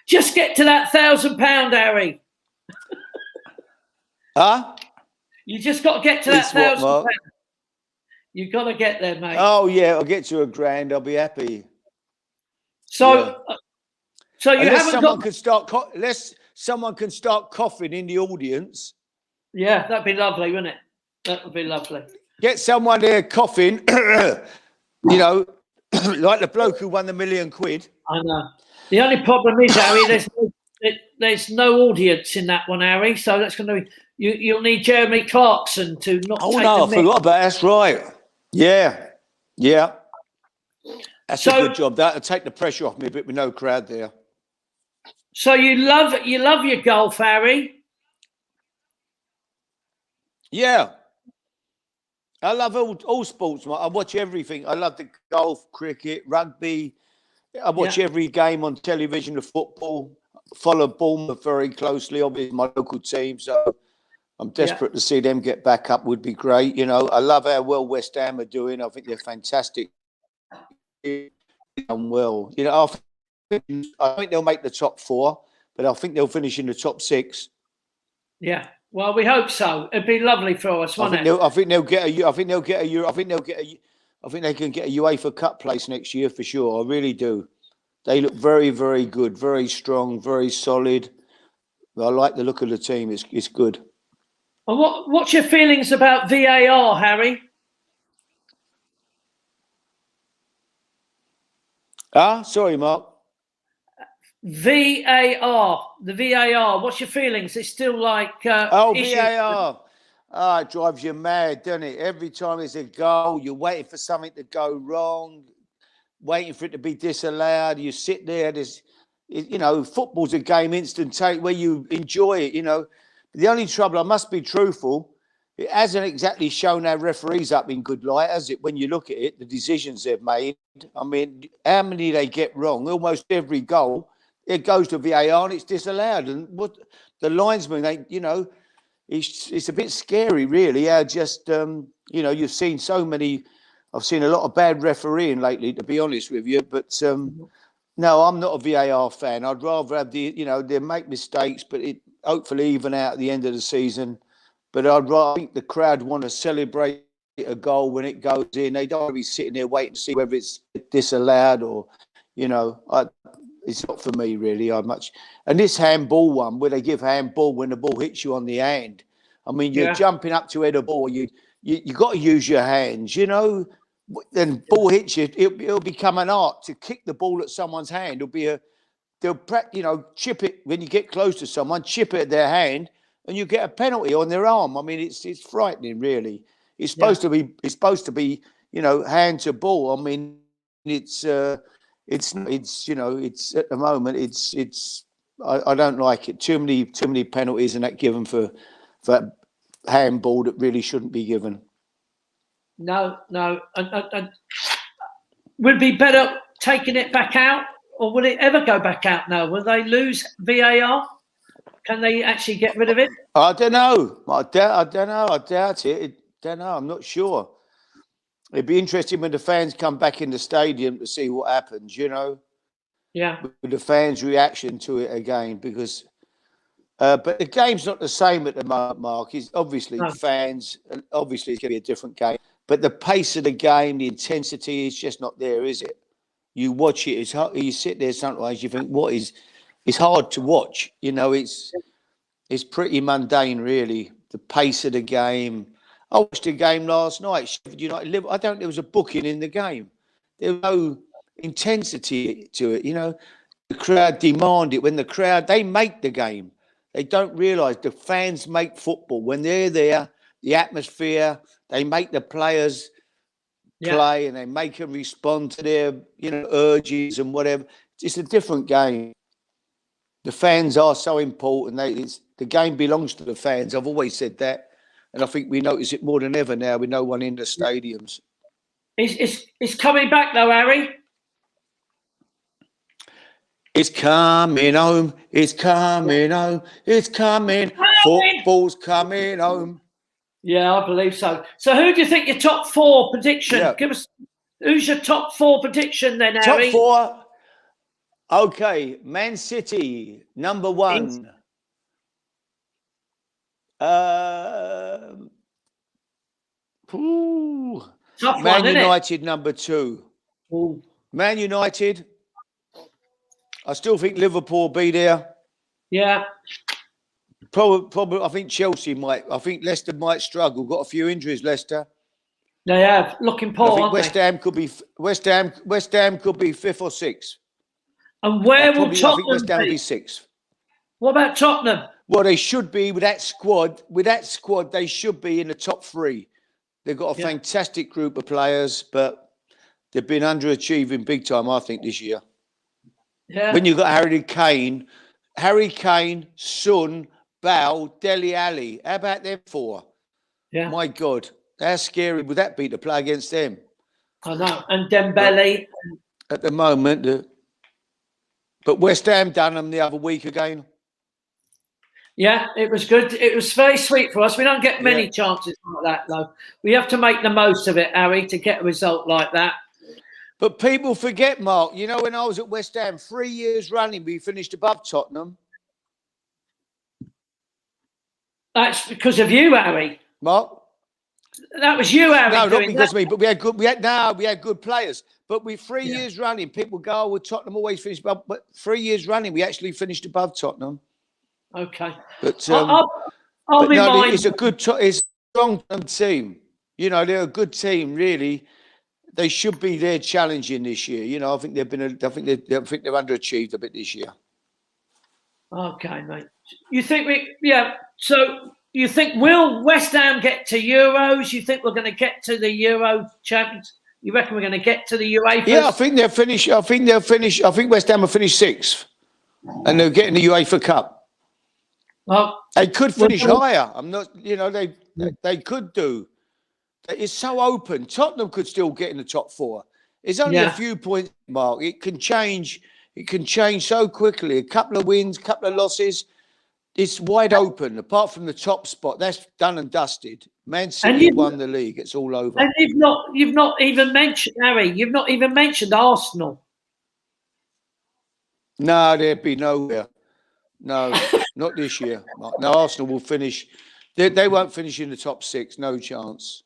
Just get to that £1,000, Harry. Huh? You just got to get to that £1,000. You've got to get there, mate. Oh yeah, I'll get to £1,000. I'll be happy. So, so you unless haven't someone got. Can start unless someone can start coughing in the audience. Yeah, that'd be lovely, wouldn't it? That would be lovely. Get someone there coughing. You know, like the bloke who won the £1 million. I know. The only problem is, Harry, there's no audience in that one, Harry. So that's going to be you'll need Jeremy Clarkson to not. Oh take no, the I forgot about that. That's right. Yeah. That's a good job. That'll take the pressure off me a bit with no crowd there. So you love your golf, Harry? Yeah. I love all sports. I watch everything. I love the golf, cricket, rugby. I watch every game on television, the football. Follow Bournemouth very closely, obviously my local team. So I'm desperate to see them get back up. Would be great. You know, I love how well West Ham are doing. I think they're fantastic. Done well. You know, I think they'll make the top 4, but I think they'll finish in the top 6. Yeah. Well, we hope so. It'd be lovely for us, wouldn't it? I think they can get a UEFA Cup place next year for sure. I really do. They look very, very good, very strong, very solid. I like the look of the team. It's good. And what's your feelings about VAR, Harry? Sorry, Mark. VAR, the VAR. What's your feelings? It's still like VAR. It drives you mad, doesn't it? Every time there's a goal, you're waiting for something to go wrong, waiting for it to be disallowed. You sit there. Football's a game instantaneous where you enjoy it. You know, the only trouble, I must be truthful, it hasn't exactly shown our referees up in good light, has it? When you look at it, the decisions they've made. I mean, how many they get wrong? Almost every goal, it goes to VAR and it's disallowed. And what the linesman, it's a bit scary, really. How just, you've seen so many. I've seen a lot of bad refereeing lately, to be honest with you. But no, I'm not a VAR fan. I'd rather have they make mistakes, but it hopefully even out at the end of the season. But I think the crowd want to celebrate a goal when it goes in. They don't want to be sitting there waiting to see whether it's disallowed or, it's not for me really. And this handball one where they give handball when the ball hits you on the hand. I mean, you're jumping up to head a ball. You got to use your hands, Then ball hits you, it'll become an art to kick the ball at someone's hand. They'll chip it when you get close to someone, chip it at their hand. And you get a penalty on their arm. I mean, it's frightening, really. It's supposed to be hand to ball. I mean, it's at the moment, I don't like it. Too many penalties and that given for that handball that really shouldn't be given. No. And would it be better taking it back out, or will it ever go back out now? Will they lose VAR? Can they actually get rid of it? I don't know. I doubt it. I'm not sure. It'd be interesting when the fans come back in the stadium to see what happens, Yeah. With the fans' reaction to it again, because but the game's not the same at the moment, Mark. It's obviously fans, and obviously it's going to be a different game. But the pace of the game, the intensity, is just not there, is it? You watch it, it's hard, you sit there sometimes, you think, it's hard to watch. It's pretty mundane, really. The pace of the game. I watched the game last night. Sheffield United. I don't. There was a booking in the game. There was no intensity to it. The crowd demand it. When the crowd, they make the game. They don't realise the fans make football. When they're there, the atmosphere. They make the players play, and they make them respond to their urges and whatever. It's a different game. The fans are so important. The game belongs to the fans. I've always said that. And I think we notice it more than ever now with no one in the stadiums. It's coming back though, Harry. It's coming home. It's coming home. It's coming. Football's coming home. Yeah, I believe so. So who do you think your top 4 prediction? Yeah. Give us, who's your top 4 prediction then, Harry? Top 4. Okay, Man City, number 1. Man United, number 2. Ooh. Man United. I still think Liverpool will be there. Yeah. Probably. I think Chelsea might. I think Leicester might struggle. Got a few injuries, Leicester. They have looking poor. I think West Ham could be 5th or 6th. And where will Tottenham I think West Ham will be 6th. What about Tottenham? Well, they should be with that squad. With that squad, they should be in the top 3. They've got a fantastic group of players, but they've been underachieving big time, I think, this year. Yeah. When you've got Harry Kane, Son, Bale, Dele Alli. How about them 4? Yeah. My God, how scary would that be to play against them? I know. And Dembele. At the moment, but West Ham done them the other week again. Yeah, it was good. It was very sweet for us. We don't get many chances like that, though. We have to make the most of it, Harry, to get a result like that. But people forget, Mark, when I was at West Ham, 3 years running, we finished above Tottenham. That's because of you, Harry. Mark? That was you, Harry. No, not because of me, but we had good players. But 3 years running, people go, well, Tottenham always finished above. But 3 years running, we actually finished above Tottenham. Okay. But, it's a it's a strong team. They're a good team, really. They should be there challenging this year. I think they've underachieved a bit this year. Okay, mate. You think so you think will West Ham get to Euros? You think we're going to get to the Euro champions? You reckon we're going to get to the UEFA? Yeah, I think they'll finish. I think West Ham will finish 6th, and they'll get in the UEFA Cup. Well, they could finish higher. I'm not. They could do. It's so open. Tottenham could still get in the top 4. It's only a few points, Mark. It can change. It can change so quickly. A couple of wins, couple of losses. It's wide open. Apart from the top spot, that's done and dusted. Man City won the league. It's all over. And you've not even mentioned, Harry. You've not even mentioned Arsenal. No, they'd be nowhere. No, not this year. No, Arsenal will finish. They won't finish in the top 6. No chance.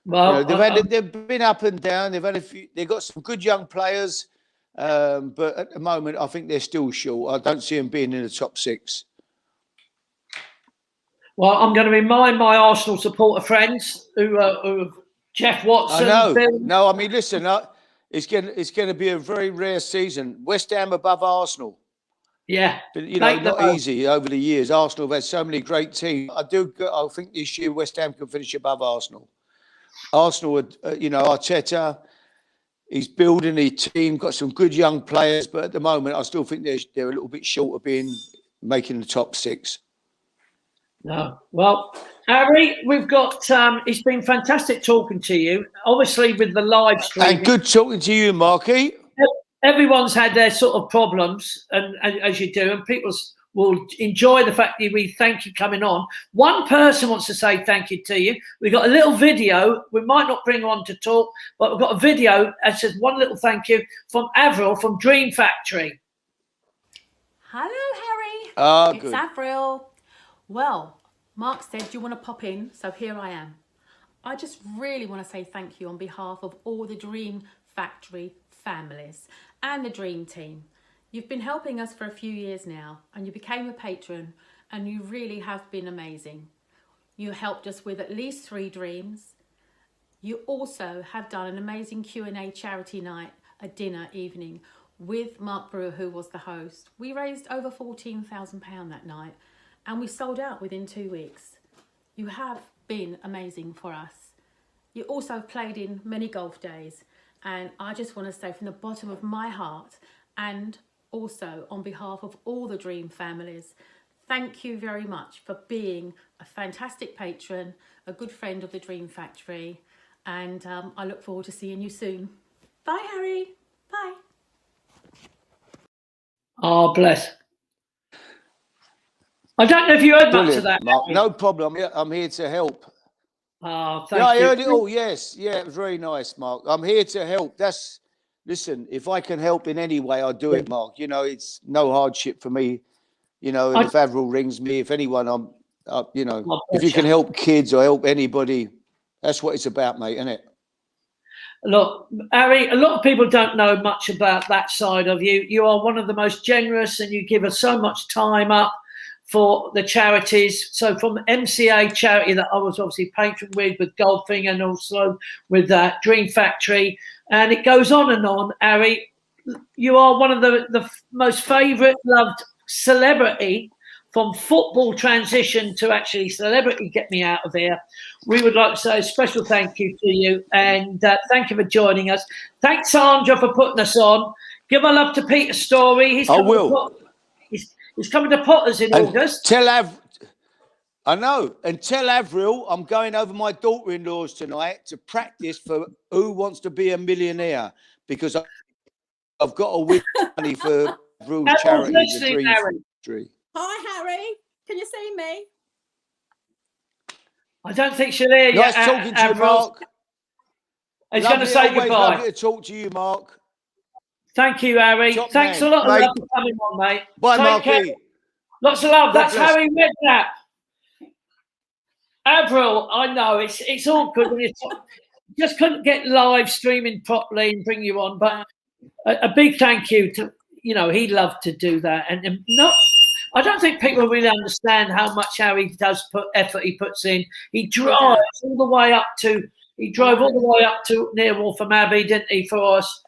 Well, they've been up and down. They've had a few. They've got some good young players, but at the moment, I think they're still short. I don't see them being in the top 6. Well, I'm going to remind my Arsenal supporter friends who Jeff Watson. I know. Bill. No, I mean, listen. It's going to be a very rare season. West Ham above Arsenal. Yeah, but not easy over the years. Arsenal have had so many great teams. I think this year West Ham can finish above Arsenal. Arsenal, Arteta, he's building his team, got some good young players, but at the moment, I still think they're a little bit short of making the top 6. No. Well, Harry, we've got, it's been fantastic talking to you. Obviously, with the live stream. And good talking to you, Marky. Everyone's had their sort of problems, and as you do, and people will enjoy the fact that we thank you coming on. One person wants to say thank you to you. We've got a little video. We might not bring her on to talk, but we've got a video that says one little thank you from Avril from Dream Factory. Hello, Harry. It's Avril. Well, Mark said, do you want to pop in? So here I am. I just really want to say thank you on behalf of all the Dream Factory families and the Dream team. You've been helping us for a few years now, and you became a patron, and you really have been amazing. You helped us with at least 3 dreams. You also have done an amazing Q&A charity night, a dinner evening with Mark Brewer, who was the host. We raised over £14,000 that night, and we sold out within 2 weeks. You have been amazing for us. You also played in many golf days, and I just want to say from the bottom of my heart, and also on behalf of all the Dream families, thank you very much for being a fantastic patron, a good friend of the Dream Factory, and I look forward to seeing you soon. Bye, Harry. Bye. Oh, bless. I don't know if you heard much of that. Mark. No problem. Yeah, I'm here to help. Oh, thank you. I heard it all. Yes. Yeah, it was very nice, Mark. I'm here to help. Listen, if I can help in any way, I'll do it, Mark. It's no hardship for me. If Avril rings me, if anyone, if you can help kids or help anybody, that's what it's about, mate, isn't it? Look, Harry, a lot of people don't know much about that side of you. You are one of the most generous, and you give us so much time up for the charities. So from MCA charity that I was obviously patron with golfing, and also with Dream Factory, and it goes on, Harry. You are one of the most favourite, loved celebrity from football transition to actually celebrity. Get me out of here. We would like to say a special thank you to you, and thank you for joining us. Thanks, Sandra, for putting us on. Give our love to Peter Story. I will. He's coming to Potters in August. I know. And tell Avril I'm going over my daughter-in-law's tonight to practice for Who Wants to Be a Millionaire, because I've got to win money for Avril charity. The Dream Factory. Hi, Harry. Can you see me? I don't think she'll hear you. Nice talking to you, Mark. He's going to say goodbye. Lovely to talk to you, Mark. Thank you, Harry. Thanks a lot for coming on, mate. Bye, Marky. Lots of love. That's Harry Redknapp. Avril, I know it's awkward when you just couldn't get live streaming properly and bring you on, but a big thank you to, he'd love to do that. And I don't think people really understand how much Harry does effort he puts in. He drives all the way up to, near Waltham Abbey, didn't he, for us?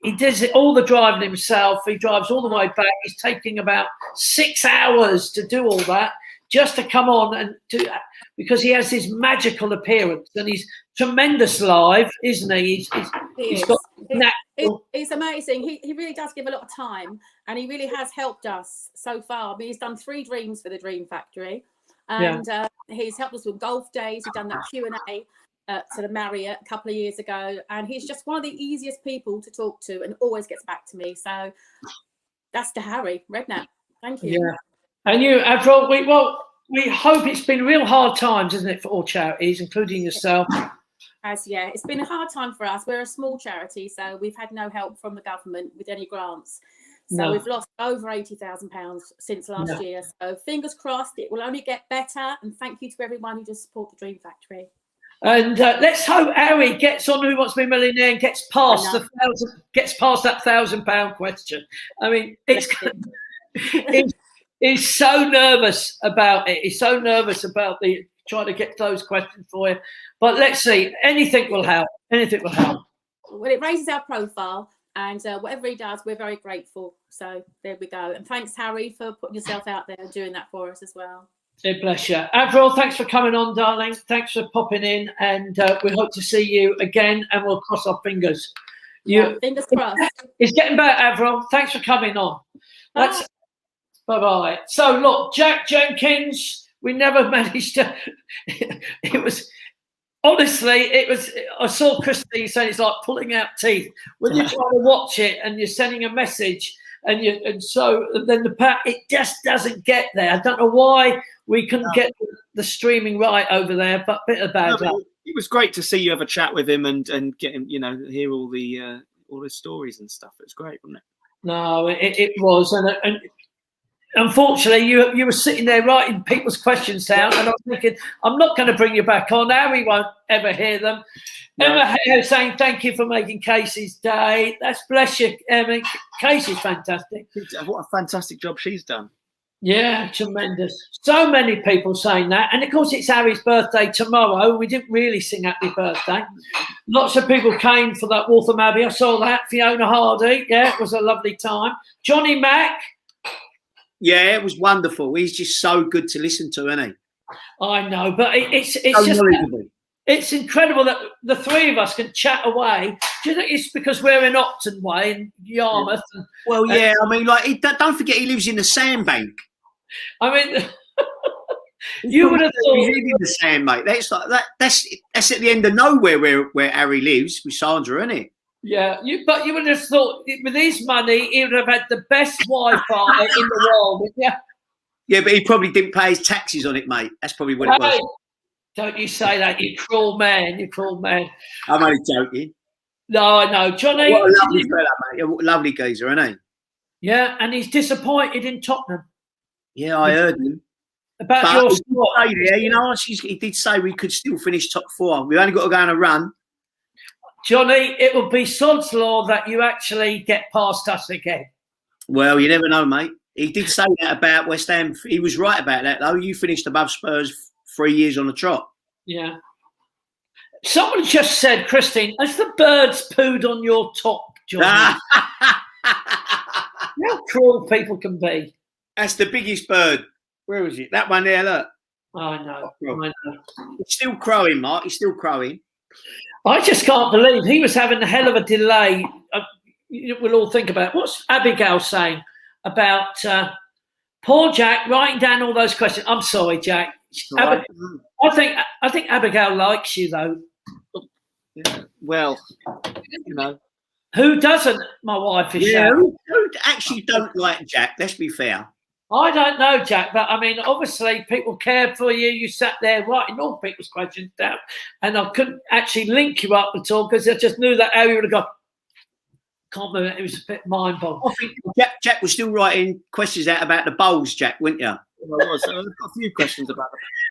He does all the driving himself. He drives all the way back. He's taking about 6 hours to do all that, just to come on and because he has this magical appearance, and he's tremendous live, isn't he? He's amazing. He really does give a lot of time, and he really has helped us so far. I mean, he's done 3 dreams for the Dream Factory, and he's helped us with golf days. He's done that Q&A to the Marriott a couple of years ago, and he's just one of the easiest people to talk to, and always gets back to me. So that's to Harry Redknapp. Thank you. Yeah. And you, Avril, we hope it's been real hard times, isn't it, for all charities, including yourself? It's been a hard time for us. We're a small charity, so we've had no help from the government with any grants. So we've lost over £80,000 since last year. So fingers crossed, it will only get better. And thank you to everyone who just support the Dream Factory. And let's hope Harry gets on Who Wants to Be a Millionaire and gets past that £1,000 question. I mean, he's so nervous about it. He's so nervous about trying to get those questions for you. But let's see. Anything will help. Anything will help. Well, it raises our profile, and whatever he does, we're very grateful. So there we go. And thanks, Harry, for putting yourself out there and doing that for us as well. Bless you. Avril, thanks for coming on, darling. Thanks for popping in, and we hope to see you again, and we'll cross our fingers. Fingers crossed. It's getting better, Avril. Thanks for coming on. Bye-bye. So, look, Jack Jenkins, we never managed to... It was... Honestly, I saw Christine saying it's like pulling out teeth. When you're trying to watch it and you're sending a message, then it just doesn't get there. I don't know why we couldn't get the streaming right over there, but bit of bad luck. It was great to see you have a chat with him and get him, hear all the stories and stuff. It was great, wasn't it? No, it was, and unfortunately, you were sitting there writing people's questions down, and I was thinking, I'm not going to bring you back on. Harry won't ever hear them. No. Emma Hare saying thank you for making Casey's day. That's bless you, Emma. Casey's fantastic. What a fantastic job she's done. Yeah, tremendous. So many people saying that. And of course, it's Harry's birthday tomorrow. We didn't really sing happy birthday. Lots of people came for that Waltham Abbey. I saw that. Fiona Hardy. Yeah, it was a lovely time. Johnny Mack. Yeah, it was wonderful. He's just so good to listen to, isn't he? I know, but it's so just it's incredible that the three of us can chat away. Do you think it's because we're in Opton Way in Yarmouth? Yeah. Well, yeah. I mean, like, don't forget he lives in the sandbank. I mean, you would have thought he lived in the sandbank. That's like that. That's at the end of nowhere where Harry lives with Sandra, isn't it? Yeah, but you would have thought with his money, he would have had the best Wi-Fi in the world, wouldn't you? Yeah, but he probably didn't pay his taxes on it, mate. That's probably what it was. Don't you say that, you cruel man, you cruel man. I'm only joking. No, I know. Johnny. What a lovely fella, mate. A lovely geezer, isn't he? Yeah, and he's disappointed in Tottenham. Yeah, I heard him. About your squad. Yeah, he did say we could still finish top four. We've only got to go on a run. Johnny, it will be sod's law that you actually get past us again. Well, you never know, mate. He did say that about West Ham. He was right about that, though. You finished above Spurs 3 years on the trot. Yeah. Someone just said, Christine, has the birds pooed on your top, Johnny? How cruel people can be. That's the biggest bird. Where is it? That one there, look. I know. It's still crowing, Mark. He's still crowing. I just can't believe he was having a hell of a delay. We'll all think about what's Abigail saying about poor Jack writing down all those questions. I'm sorry, Jack. Right. I think Abigail likes you though. Yeah. Well, who doesn't? My wife is. Yeah, who actually don't like Jack? Let's be fair. I don't know, Jack, but I mean, obviously, people cared for you. You sat there writing all people's questions down, and I couldn't actually link you up at all because I just knew that Harry would have gone. Can't believe it. It was a bit mind-boggling. I think Jack was still writing questions out about the bowls, Jack, weren't you? Well, I was. I've got a few questions about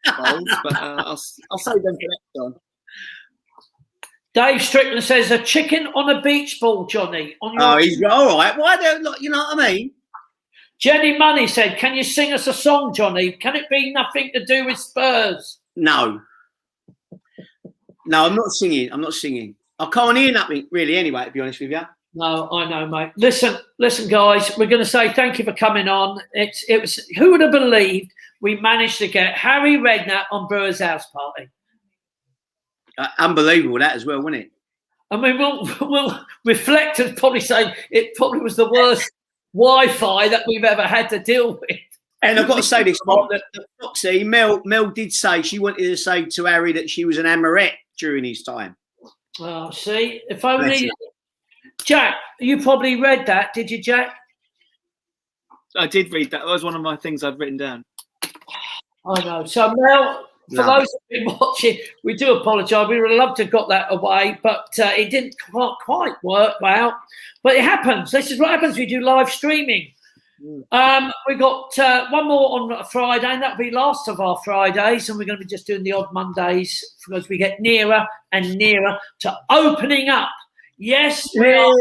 the bowls, but I'll save them for next time. Dave Strickland says a chicken on a beach ball, Johnny. He's all right. Why don't you know what I mean? Jenny Money said, can you sing us a song, Johnny? Can it be nothing to do with Spurs? No, I'm not singing. I can't hear nothing really anyway, to be honest with you. No, I know, mate. Listen, guys, we're going to say thank you for coming on. It was who would have believed we managed to get Harry Redknapp on Brewer's house party? Unbelievable that as well, wasn't it? I mean, we'll reflect and probably say it probably was the worst Wi-Fi that we've ever had to deal with. And I've got to say this, Mark, that Foxy, Mel did say she wanted to say to Harry that she was an Amorette during his time. Oh, see, if only Jack, you probably read that, did you, Jack? I did read that. That was one of my things I've written down. I know. So, Mel, for those who've been watching, we do apologise. We would have loved to have got that away, but it didn't quite work out. But it happens. This is what happens when you do live streaming. We got one more on Friday, and that'll be last of our Fridays, and we're going to be just doing the odd Mondays because we get nearer and nearer to opening up. Yes, we are.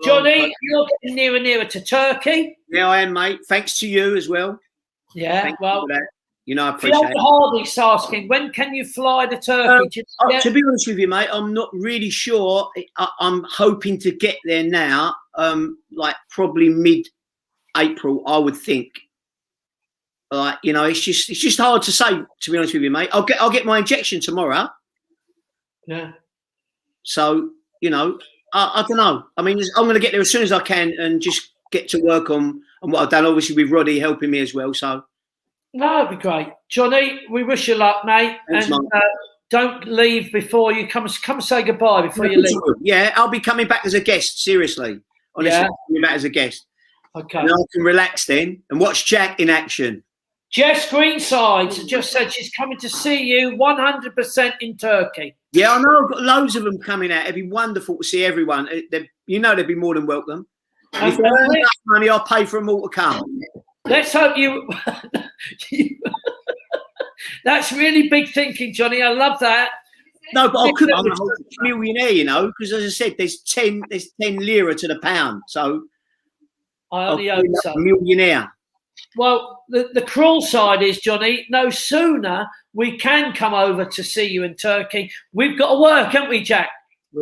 Johnny, you're getting nearer and nearer to Turkey. Yeah, I am, mate. Thanks to you as well. Yeah, Thank you for that. I appreciate it. Hardy's asking, when can you fly to Turkey? To be honest with you, mate, I'm not really sure. I'm hoping to get there now, like probably mid-April, I would think. You know, it's just hard to say, to be honest with you, mate. I'll get my injection tomorrow. Yeah. So, you know, I don't know. I mean, I'm going to get there as soon as I can and just get to work on what I've done. Obviously, with Roddy helping me as well. So, no, that'd be great, Johnny. We wish you luck, mate. Thanks, and don't leave before you come say goodbye before you leave. Yeah, I'll be coming back as a guest. Seriously, honestly, coming back as a guest. Okay. And I can relax then and watch Jack in action. Jess Greenside just said she's coming to see you 100% in Turkey. Yeah, I know. I've got loads of them coming out. It'd be wonderful to see everyone. You know, they'd be more than welcome. And if I earn enough money, I'll pay for them all to come. Let's hope you. That's really big thinking, Johnny. I love that. No, but I could. I'm a millionaire, you know, because as I said, there's 10 lira to the pound. So I only hope so. A millionaire. Well, the cruel side is, Johnny, no sooner we can come over to see you in Turkey, we've got to work, haven't we, Jack?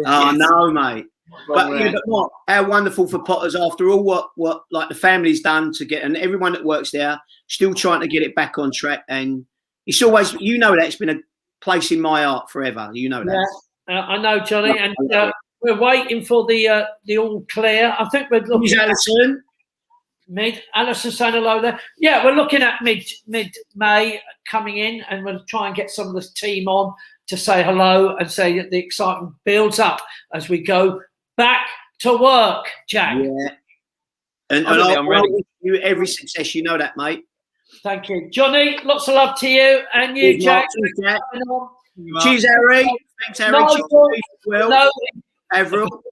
Oh, no, mate. But what? How wonderful for Potters after all what like the family's done to get, and everyone that works there still trying to get it back on track. And it's always, you know, that it's been a place in my heart forever. You know that. Yeah, I know, Johnny, and we're waiting for the all clear. I think we're looking. Who's Alison? Alison saying hello there. Yeah, we're looking at mid-May coming in, and we'll try and get some of the team on to say hello and say that the excitement builds up as we go back to work, Jack. Yeah. And I'm ready. You every success, you know that, mate. Thank you. Johnny, lots of love to you and you, Jack. Cheers, Harry. Thanks, Harry. Nigel, Avril.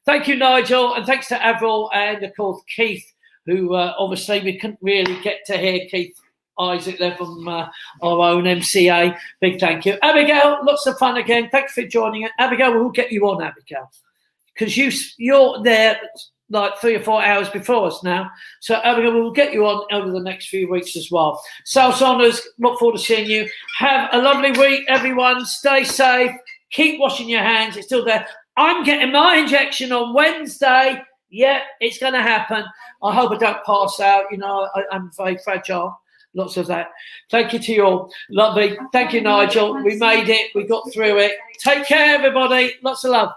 Thank you, Nigel, and thanks to Avril and, of course, Keith, who obviously we couldn't really get to hear Keith Isaac there from our own MCA. Big thank you. Abigail, lots of fun again. Thanks for joining us. Abigail, we'll get you on, Abigail, because you're there like 3 or 4 hours before us now. So, Abigail, we'll get you on over the next few weeks as well. South Saunders, look forward to seeing you. Have a lovely week, everyone. Stay safe. Keep washing your hands. It's still there. I'm getting my injection on Wednesday. Yeah, it's going to happen. I hope I don't pass out. You know, I'm very fragile. Lots of that. Thank you to you all. Lovely. Thank you, Nigel. We made it. We got through it. Take care, everybody. Lots of love.